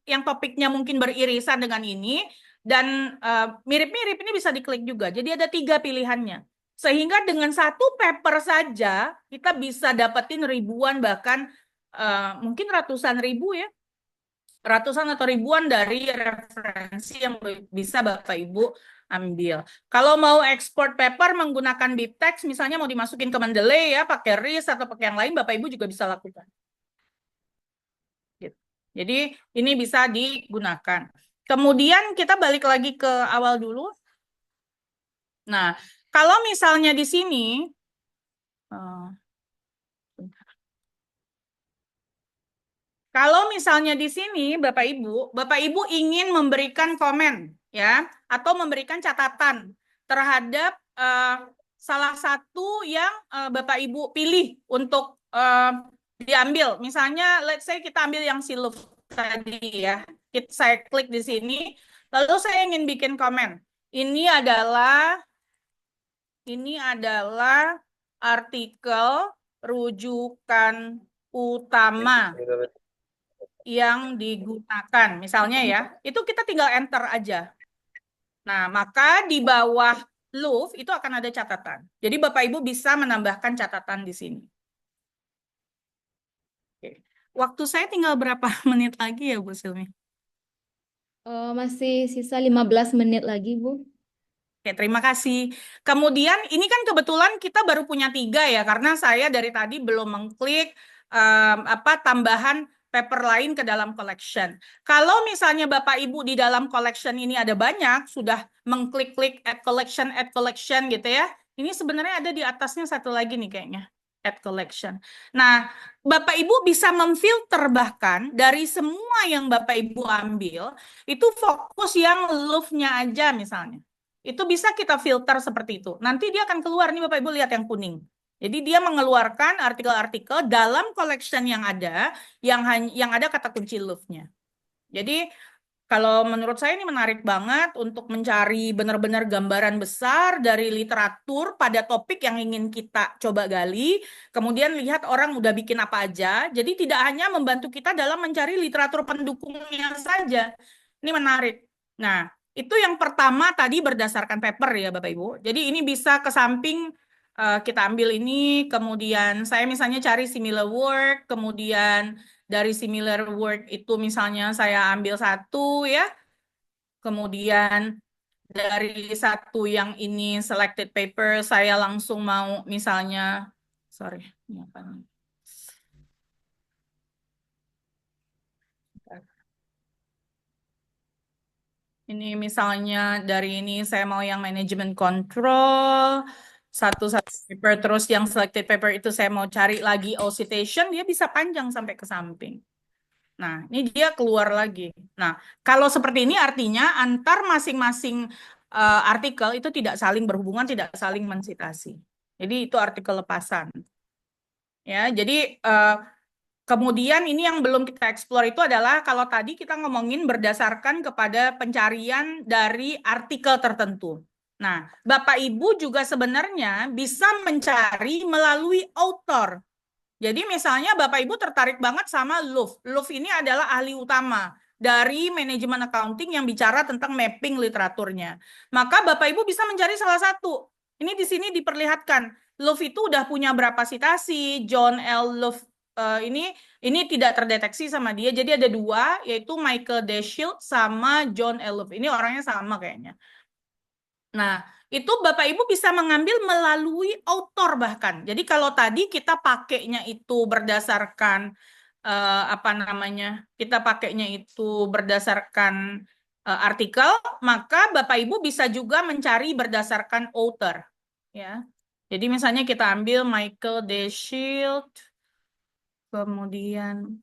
C: yang topiknya mungkin beririsan dengan ini. Dan mirip-mirip ini bisa diklik juga. Jadi ada 3 pilihannya. Sehingga dengan satu paper saja kita bisa dapetin ribuan bahkan mungkin ratusan ribu ya. Ratusan atau ribuan dari referensi yang bisa Bapak Ibu ambil. Kalau mau export paper menggunakan BibTeX misalnya mau dimasukin ke Mendeley ya, pakai RIS atau pakai yang lain Bapak Ibu juga bisa lakukan. Gitu. Jadi ini bisa digunakan. Kemudian kita balik lagi ke awal dulu. Nah, kalau misalnya di sini, Bapak Ibu ingin memberikan komen, ya, atau memberikan catatan terhadap salah satu yang Bapak Ibu pilih untuk diambil. Misalnya, let's say kita ambil yang Siluf tadi ya. Saya klik di sini, lalu saya ingin bikin komen. Ini adalah artikel rujukan utama yang digunakan. Misalnya ya, itu kita tinggal enter aja. Nah, maka di bawah Louvre itu akan ada catatan. Jadi Bapak Ibu bisa menambahkan catatan di sini. Oke. Waktu saya tinggal berapa menit lagi ya Bu Silmi?
D: Masih sisa 15 menit lagi, Bu.
C: Oke, terima kasih. Kemudian ini kan kebetulan kita baru punya 3 ya, karena saya dari tadi belum mengklik tambahan paper lain ke dalam collection. Kalau misalnya Bapak Ibu di dalam collection ini ada banyak, sudah mengklik-klik add collection gitu ya. Ini sebenarnya ada di atasnya satu lagi nih kayaknya, add collection. Nah, Bapak Ibu bisa memfilter bahkan dari semua yang Bapak Ibu ambil, itu fokus yang love-nya aja misalnya. Itu bisa kita filter seperti itu. Nanti dia akan keluar nih Bapak Ibu lihat yang kuning. Jadi dia mengeluarkan artikel-artikel dalam collection yang ada, yang ada kata kunci love-nya. Jadi kalau menurut saya ini menarik banget untuk mencari benar-benar gambaran besar dari literatur pada topik yang ingin kita coba gali, kemudian lihat orang udah bikin apa aja. Jadi tidak hanya membantu kita dalam mencari literatur pendukungnya saja. Ini menarik. Nah, itu yang pertama tadi berdasarkan paper ya Bapak Ibu. Jadi ini bisa ke samping kita ambil ini, kemudian saya misalnya cari similar work, kemudian dari similar work itu misalnya saya ambil satu ya, kemudian dari satu yang ini selected paper saya langsung mau misalnya, sorry, ini apa nih? Ini misalnya dari ini saya mau yang management control, satu paper, terus yang selected paper itu saya mau cari lagi all citation, dia bisa panjang sampai ke samping. Nah, ini dia keluar lagi. Nah, kalau seperti ini artinya antar masing-masing artikel itu tidak saling berhubungan, tidak saling mensitasi. Jadi itu artikel lepasan. Ya, jadi kemudian ini yang belum kita explore itu adalah kalau tadi kita ngomongin berdasarkan kepada pencarian dari artikel tertentu. Nah, Bapak Ibu juga sebenarnya bisa mencari melalui author. Jadi misalnya Bapak Ibu tertarik banget sama Luf. Luf ini adalah ahli utama dari manajemen accounting yang bicara tentang mapping literaturnya. Maka Bapak Ibu bisa mencari salah satu. Ini di sini diperlihatkan. Luf itu udah punya berapa sitasi, John L. Luf ini tidak terdeteksi sama dia. Jadi ada dua, yaitu Michael Deschild sama John L. Luf. Ini orangnya sama kayaknya. Nah, itu Bapak Ibu bisa mengambil melalui author bahkan. Jadi kalau tadi kita pakainya itu berdasarkan apa namanya? Kita pakainya itu berdasarkan artikel, maka Bapak Ibu bisa juga mencari berdasarkan author, ya. Jadi misalnya kita ambil Michael Deschild, kemudian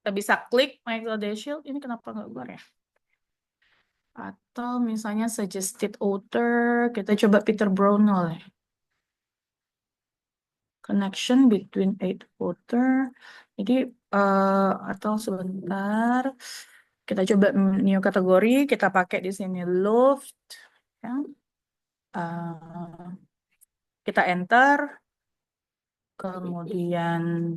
C: kita bisa klik Michael Deschild. Ini kenapa nggak keluar ya? Atau misalnya suggested author, kita coba Peter Brownell ya. Connection between eight author. Jadi atau sebentar, kita coba new kategori, kita pakai di sini Loft, ya. Kita enter, kemudian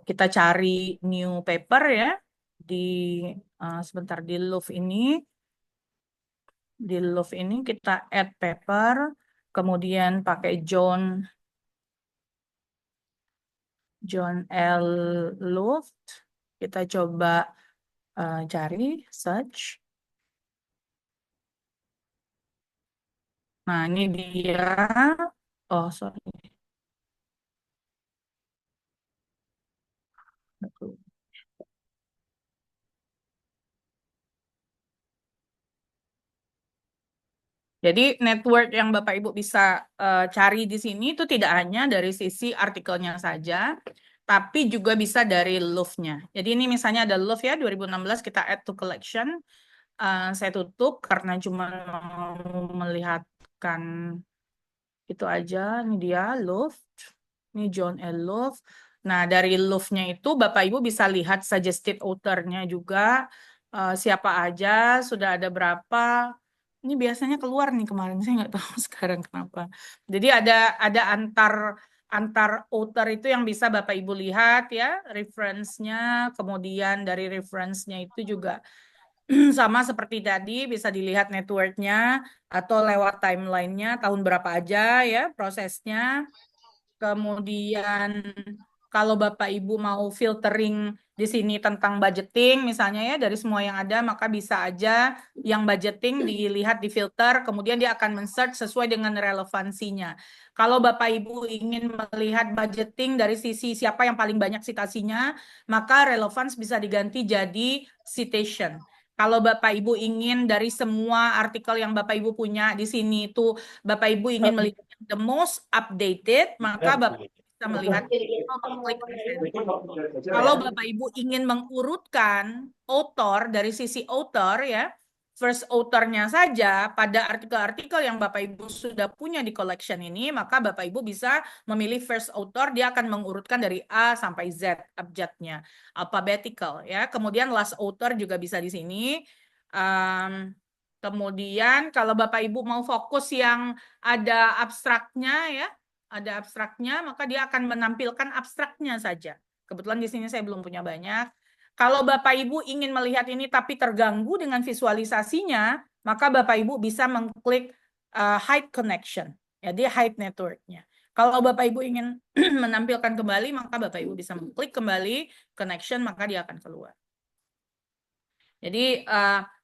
C: kita cari new paper ya di sebentar di Loft ini. Di Love ini kita add paper, kemudian pakai John L. Luft. Kita coba cari search. Nah, ini dia. Oh, sorry. Jadi network yang Bapak Ibu bisa cari di sini itu tidak hanya dari sisi artikelnya saja, tapi juga bisa dari Love-nya. Jadi ini misalnya ada Love ya, 2016 kita add to collection. Saya tutup karena cuma mau melihatkan itu aja. Ini dia Love. Ini John L. Love. Nah, dari Love-nya itu Bapak Ibu bisa lihat suggested author-nya juga. Siapa aja, sudah ada berapa. Ini biasanya keluar nih kemarin, saya nggak tahu sekarang kenapa. Jadi ada antar author itu yang bisa Bapak Ibu lihat ya, reference-nya, kemudian dari reference-nya itu juga sama seperti tadi bisa dilihat network-nya atau lewat timeline-nya tahun berapa aja ya prosesnya. Kemudian kalau Bapak Ibu mau filtering di sini tentang budgeting misalnya ya, dari semua yang ada maka bisa aja yang budgeting dilihat di filter, kemudian dia akan men-search sesuai dengan relevansinya. Kalau Bapak Ibu ingin melihat budgeting dari sisi siapa yang paling banyak citasinya, maka relevance bisa diganti jadi citation. Kalau Bapak Ibu ingin dari semua artikel yang Bapak Ibu punya di sini itu Bapak Ibu ingin melihat the most updated, maka Bapak Ibu bisa melihat mengklik referensi. Kalau Bapak Ibu ingin mengurutkan author dari sisi author ya, first author-nya saja pada artikel-artikel yang Bapak Ibu sudah punya di collection ini, maka Bapak Ibu bisa memilih first author, dia akan mengurutkan dari A sampai Z abjadnya, alphabetical ya. Kemudian last author juga bisa di sini. Kemudian kalau Bapak Ibu mau fokus yang ada abstraknya ya, ada abstraknya, maka dia akan menampilkan abstraknya saja. Kebetulan di sini saya belum punya banyak. Kalau Bapak Ibu ingin melihat ini tapi terganggu dengan visualisasinya, maka Bapak Ibu bisa mengklik hide connection. Jadi hide network-nya. Kalau Bapak Ibu ingin menampilkan kembali, maka Bapak Ibu bisa mengklik kembali connection, maka dia akan keluar. Jadi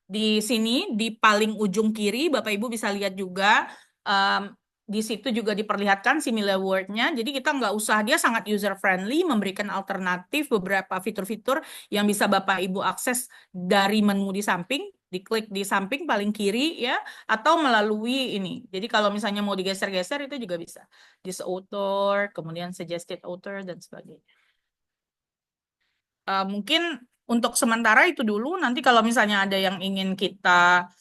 C: di sini di paling ujung kiri Bapak Ibu bisa lihat juga di situ juga diperlihatkan similar word-nya. Jadi kita nggak usah, dia sangat user friendly, memberikan alternatif beberapa fitur-fitur yang bisa Bapak Ibu akses dari menu di samping, diklik di samping paling kiri ya, atau melalui ini. Jadi kalau misalnya mau digeser-geser itu juga bisa. This author, kemudian suggested author dan sebagainya. Mungkin untuk sementara itu dulu. Nanti kalau misalnya ada yang ingin kita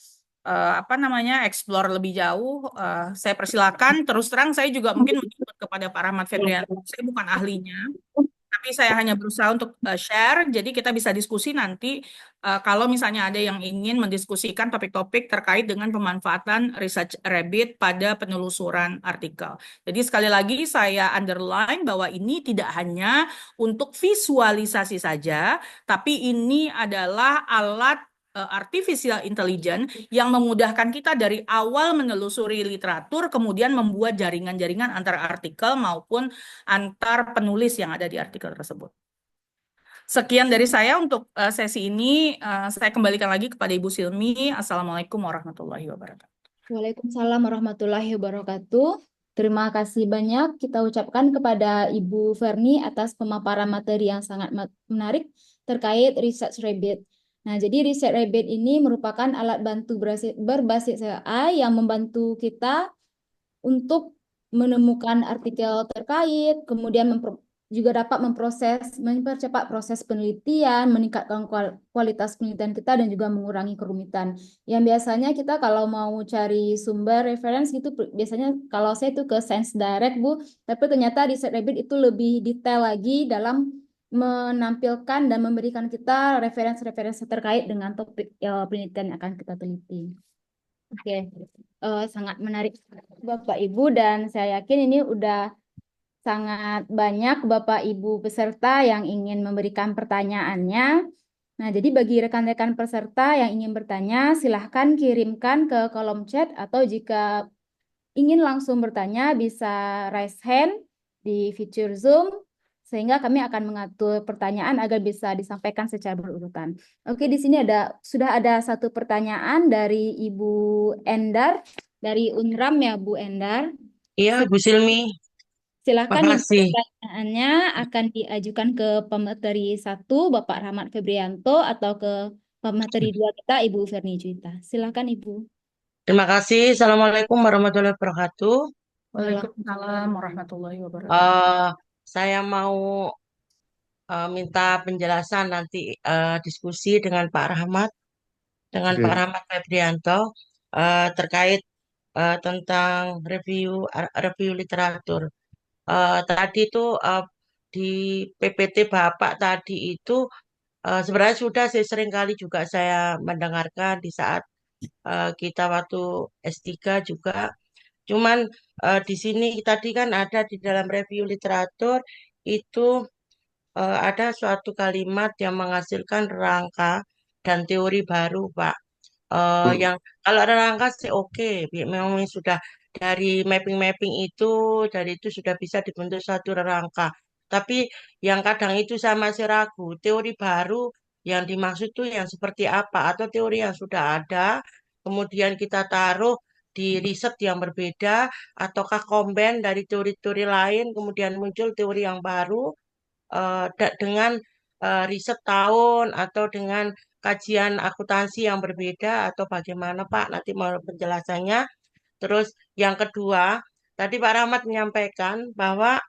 C: explore lebih jauh, saya persilakan. Terus terang saya juga mungkin menyebut kepada Pak Rahmat Febrianto, saya bukan ahlinya, tapi saya hanya berusaha untuk share. Jadi kita bisa diskusi nanti kalau misalnya ada yang ingin mendiskusikan topik-topik terkait dengan pemanfaatan Research Rabbit pada penelusuran artikel. Jadi sekali lagi saya underline bahwa ini tidak hanya untuk visualisasi saja, tapi ini adalah alat artificial intelligence yang memudahkan kita dari awal menelusuri literatur, kemudian membuat jaringan-jaringan antara artikel maupun antar penulis yang ada di artikel tersebut. Sekian dari saya untuk sesi ini. Saya kembalikan lagi kepada Ibu Silmi. Assalamualaikum warahmatullahi wabarakatuh.
D: Waalaikumsalam warahmatullahi wabarakatuh. Terima kasih banyak kita ucapkan kepada Ibu Verni atas pemaparan materi yang sangat menarik terkait Research Rabbit. Nah, jadi Research Rabbit ini merupakan alat bantu berbasis AI yang membantu kita untuk menemukan artikel terkait, kemudian juga dapat mempercepat proses penelitian, meningkatkan kualitas penelitian kita, dan juga mengurangi kerumitan. Yang biasanya kita kalau mau cari sumber referensi gitu, biasanya kalau saya itu ke Science Direct, Bu, tapi ternyata Research Rabbit itu lebih detail lagi dalam menampilkan dan memberikan kita referensi-referensi terkait dengan topik penelitian yang akan kita teliti. Oke, sangat menarik Bapak Ibu, dan saya yakin ini udah sangat banyak Bapak Ibu peserta yang ingin memberikan pertanyaannya. Nah, jadi bagi rekan-rekan peserta yang ingin bertanya, silahkan kirimkan ke kolom chat, atau jika ingin langsung bertanya bisa raise hand di fitur Zoom, sehingga kami akan mengatur pertanyaan agar bisa disampaikan secara berurutan. Oke, di sini sudah ada satu pertanyaan dari Ibu Endar dari Unram ya, Bu Endar.
I: Iya, Bu Silmi.
D: Silakan Ibu,
I: Makasih.
D: pertanyaannya akan diajukan ke pemateri 1 Bapak Rahmat Febrianto atau ke pemateri 2 kita Ibu Verni Juwita. Silakan Ibu.
I: Terima kasih. Assalamualaikum warahmatullahi wabarakatuh.
C: Waalaikumsalam warahmatullahi wabarakatuh.
I: Saya mau minta penjelasan nanti diskusi dengan Pak Rahmat, dengan
F: Oke.
I: Pak Rahmat Febrianto terkait tentang review literatur. Tadi itu di PPT Bapak tadi itu sebenarnya sudah sering kali juga saya mendengarkan di saat kita waktu S3 juga. Cuman di sini tadi kan ada di dalam review literatur itu ada suatu kalimat yang menghasilkan rangka dan teori baru, Pak. Yang kalau ada rangka sih oke, memang sudah dari mapping-mapping itu, dari itu sudah bisa dibentuk satu rangka. Tapi yang kadang itu saya masih ragu, teori baru yang dimaksud tuh yang seperti apa, atau teori yang sudah ada, kemudian kita taruh di riset yang berbeda, ataukah combine dari teori-teori lain, kemudian muncul teori yang baru dengan riset tahun atau dengan kajian akuntansi yang berbeda atau bagaimana Pak? Nanti mau penjelasannya. Terus yang kedua, tadi Pak Rahmat menyampaikan bahwa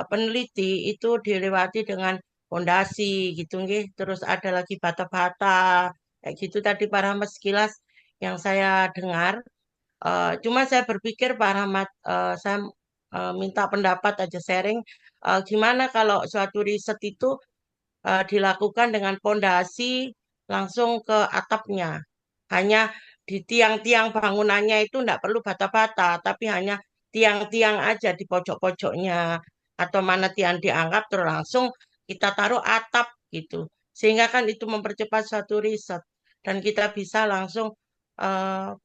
I: peneliti itu dilewati dengan fondasi gitu nggih. Terus ada lagi bata-bata kayak gitu tadi Pak Rahmat sekilas yang saya dengar. Cuma saya berpikir Pak Rahmat, saya minta pendapat aja sharing. Gimana kalau suatu riset itu dilakukan dengan fondasi langsung ke atapnya. Hanya di tiang-tiang bangunannya itu tidak perlu bata-bata, tapi hanya tiang-tiang aja di pojok-pojoknya. Atau mana tiang diangkat terus langsung kita taruh atap gitu. Sehingga kan itu mempercepat suatu riset. Dan kita bisa langsung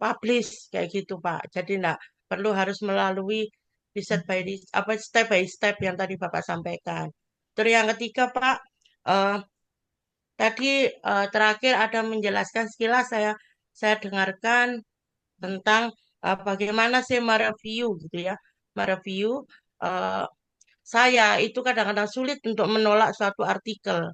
I: publish kayak gitu Pak. Jadi tidak perlu harus melalui riset apa step by step yang tadi Bapak sampaikan. Terus yang ketiga Pak, eh, tadi terakhir ada menjelaskan sekilas saya dengarkan tentang bagaimana sih mereview gitu ya. Mereview eh, saya itu kadang-kadang sulit untuk menolak suatu artikel.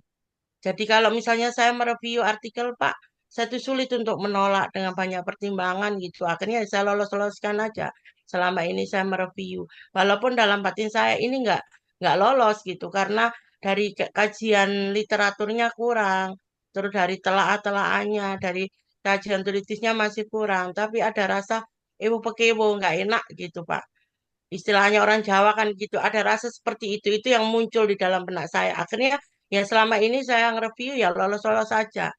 I: Jadi kalau misalnya saya mereview artikel, Pak, saya tuh sulit untuk menolak dengan banyak pertimbangan gitu. Akhirnya saya lolos-loloskan aja. Selama ini saya mereview. Walaupun dalam batin saya ini nggak lolos gitu. Karena dari kajian literaturnya kurang. Terus dari telaah-telaahannya, dari kajian tulisnya masih kurang. Tapi ada rasa ewo pekewo, nggak enak gitu, Pak. Istilahnya orang Jawa kan gitu, ada rasa seperti itu yang muncul di dalam benak saya. Akhirnya ya selama ini saya nge-review ya lolos-lolos saja.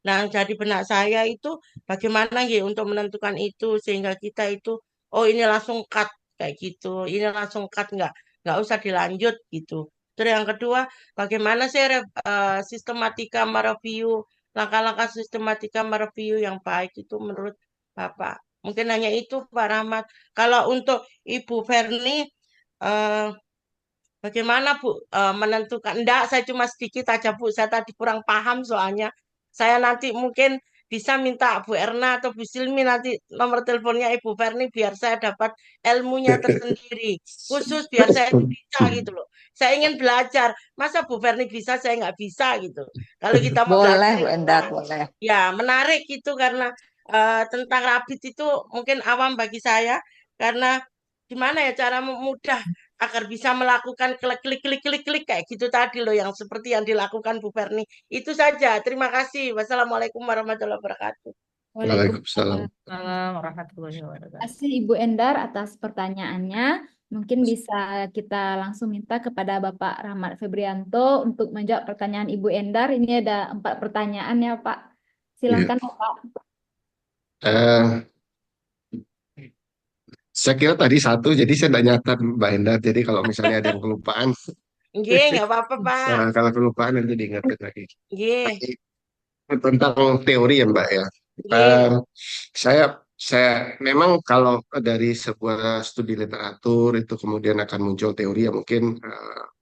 I: Nah, yang jadi benak saya itu bagaimana ya untuk menentukan itu sehingga kita itu oh ini langsung cut kayak gitu, ini langsung cut nggak usah dilanjut gitu. Terus yang kedua, bagaimana sih sistematika mereview, langkah-langkah sistematika mereview yang baik itu menurut Bapak? Mungkin hanya itu Pak Rahmat. Kalau untuk Ibu Verni, eh, bagaimana Bu menentukan? Enggak, saya cuma sedikit aja Bu. Saya tadi kurang paham soalnya. Saya nanti mungkin bisa minta Bu Erna atau Bu Silmi nanti nomor teleponnya Ibu Verni biar saya dapat ilmunya tersendiri. Khusus biar saya bisa gitu loh. Saya ingin belajar. Masa Bu Verni bisa, saya nggak bisa gitu. Kalau kita mau
H: Boleh,
I: belajar
H: Bu
I: itu
H: Endar, boleh.
I: ya menarik gitu karena tentang Rabbit itu mungkin awam bagi saya karena gimana ya cara mudah agar bisa melakukan klik kayak gitu tadi loh yang seperti yang dilakukan Bu Ferni. Itu saja. Terima kasih. Wassalamualaikum warahmatullahi wabarakatuh.
F: Waalaikumsalam.
D: Waalaikumsalam.
C: Warahmatullahi wabarakatuh.
D: Terima kasih Ibu Endar atas pertanyaannya. Mungkin bisa kita langsung minta kepada Bapak Rahmat Febrianto untuk menjawab pertanyaan Ibu Endar. Ini ada 4 pertanyaan ya Pak. Silakan Bapak.
F: Eh, saya kira tadi satu, jadi saya tidak nyatat Mbak Endar. Jadi kalau misalnya ada yang kelupaan,
I: Nggih, nggak apa-apa, Pak.
F: nah, kalau kelupaan nanti diingatkan lagi.
I: Nggih,
F: Tentang teori ya Mbak ya.
I: nggih.
F: Eh, saya memang kalau dari sebuah studi literatur itu kemudian akan muncul teori yang mungkin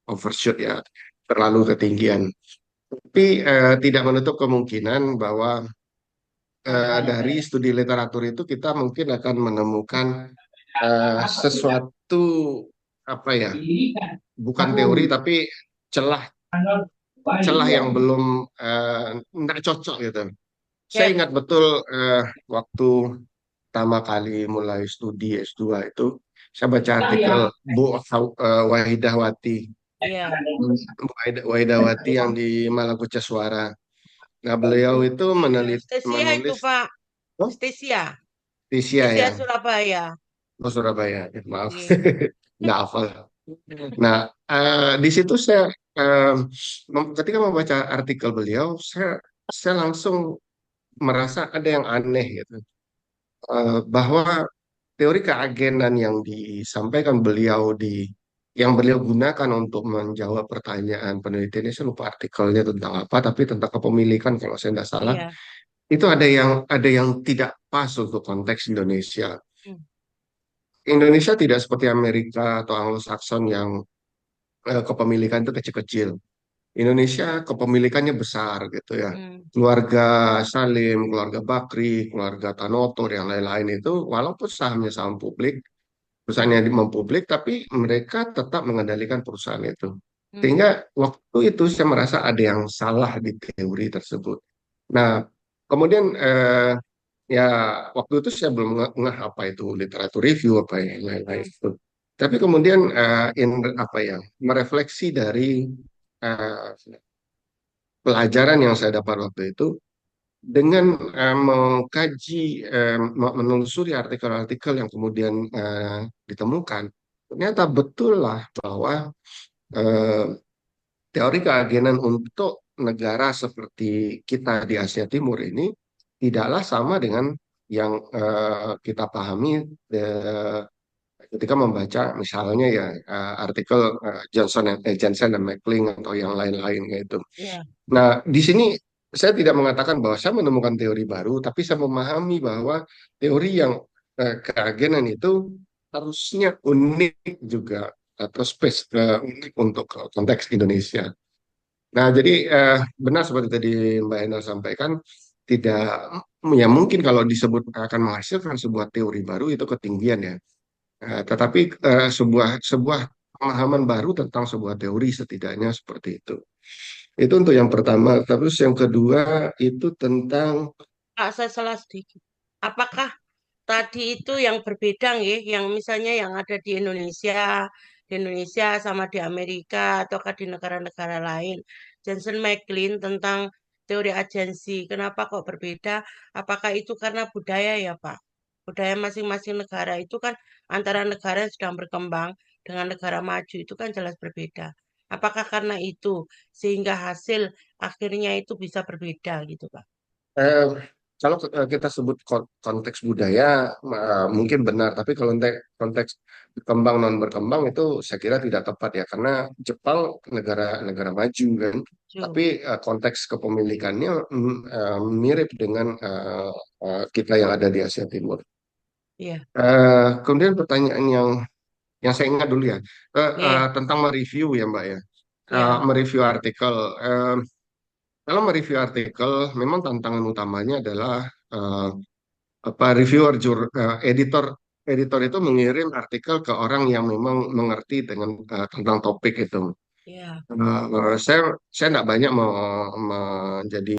F: overshoot ya, terlalu ketinggian. Tapi tidak menutup kemungkinan bahwa dari studi literatur itu kita mungkin akan menemukan sesuatu apa ya, bukan teori tapi celah celah yang belum tidak cocok gitu. Saya
I: Ya,
F: ingat betul waktu pertama kali mulai studi S2 itu saya baca artikel Bu Wahidawati,
I: ya.
F: Wahidawati yang di Malakuca Suara. Nah, beliau itu
I: Stesia itu,
F: menulis
I: Pak.
F: oh,
I: Stesia.
F: Tisia
I: Stesia
F: ya,
I: Surabaya.
F: oh Surabaya, ya, maaf,
I: Nggih.
F: nggak hafal. Nah, di situ saya ketika membaca artikel beliau, saya langsung merasa ada yang aneh gitu. Bahwa teori keagenan yang disampaikan beliau yang beliau gunakan untuk menjawab pertanyaan penelitiannya, saya lupa artikelnya tentang apa, tapi tentang kepemilikan kalau saya tidak salah,
I: Iya.
F: itu ada yang tidak pas untuk konteks Indonesia.
I: Hmm.
F: Indonesia tidak seperti Amerika atau Anglo-Saxon yang kepemilikan itu kecil-kecil. Indonesia kepemilikannya besar gitu ya.
I: Hmm.
F: Keluarga Salim, keluarga Bakri, keluarga Tanoto, yang lain-lain itu walaupun sahamnya saham publik, perusahaannya mempublik, tapi mereka tetap mengendalikan perusahaan itu. Sehingga waktu itu saya merasa ada yang salah di teori tersebut. Nah, kemudian ya waktu itu saya belum ngeh apa itu literatur review apa yang lain-lain itu. Tapi kemudian apa ya merefleksi dari eh, pelajaran yang saya dapat waktu itu dengan mengkaji, menelusuri artikel-artikel yang kemudian ditemukan, ternyata betul lah bahwa eh, teori keagenan untuk negara seperti kita di Asia Timur ini tidaklah sama dengan yang kita pahami eh, ketika membaca misalnya ya artikel Jensen dan Mackling atau yang lain-lain gitu.
I: Ya.
F: Nah, di sini saya tidak mengatakan bahwa saya menemukan teori baru, tapi saya memahami bahwa teori yang keagenan itu harusnya unik juga atau unik untuk konteks Indonesia. Nah, jadi benar seperti tadi Mbak Enel sampaikan, tidak ya mungkin kalau disebut akan menghasilkan sebuah teori baru itu ketinggian ya. Tetapi sebuah sebuah pemahaman baru tentang sebuah teori setidaknya seperti itu. Itu untuk yang pertama. Terus yang kedua itu tentang
I: Kak, saya salah sedikit. Apakah tadi itu yang berbeda nggih, yang misalnya yang ada di Indonesia sama di Amerika ataukah di negara-negara lain. Johnson McLean tentang teori agensi, kenapa kok berbeda? Apakah itu karena budaya ya, Pak? Budaya masing-masing negara itu kan antara negara yang sedang berkembang dengan negara maju itu kan jelas berbeda. Apakah karena itu sehingga hasil akhirnya itu bisa berbeda gitu, Pak?
F: eh, kalau kita sebut konteks budaya mungkin benar, tapi kalau konteks berkembang non berkembang itu saya kira tidak tepat ya karena Jepang negara maju kan,
I: Betul.
F: tapi konteks kepemilikannya mirip dengan kita yang ada di Asia Timur.
I: Iya,
F: Kemudian pertanyaan yang saya ingat dulu ya
I: iya,
F: tentang mereview ya Mbak ya.
I: iya,
F: Mereview artikel. Kalau mereview artikel, memang tantangan utamanya adalah eh, apa reviewer, editor, editor itu mengirim artikel ke orang yang memang mengerti tentang topik itu.
I: iya.
F: Saya tidak banyak menjadi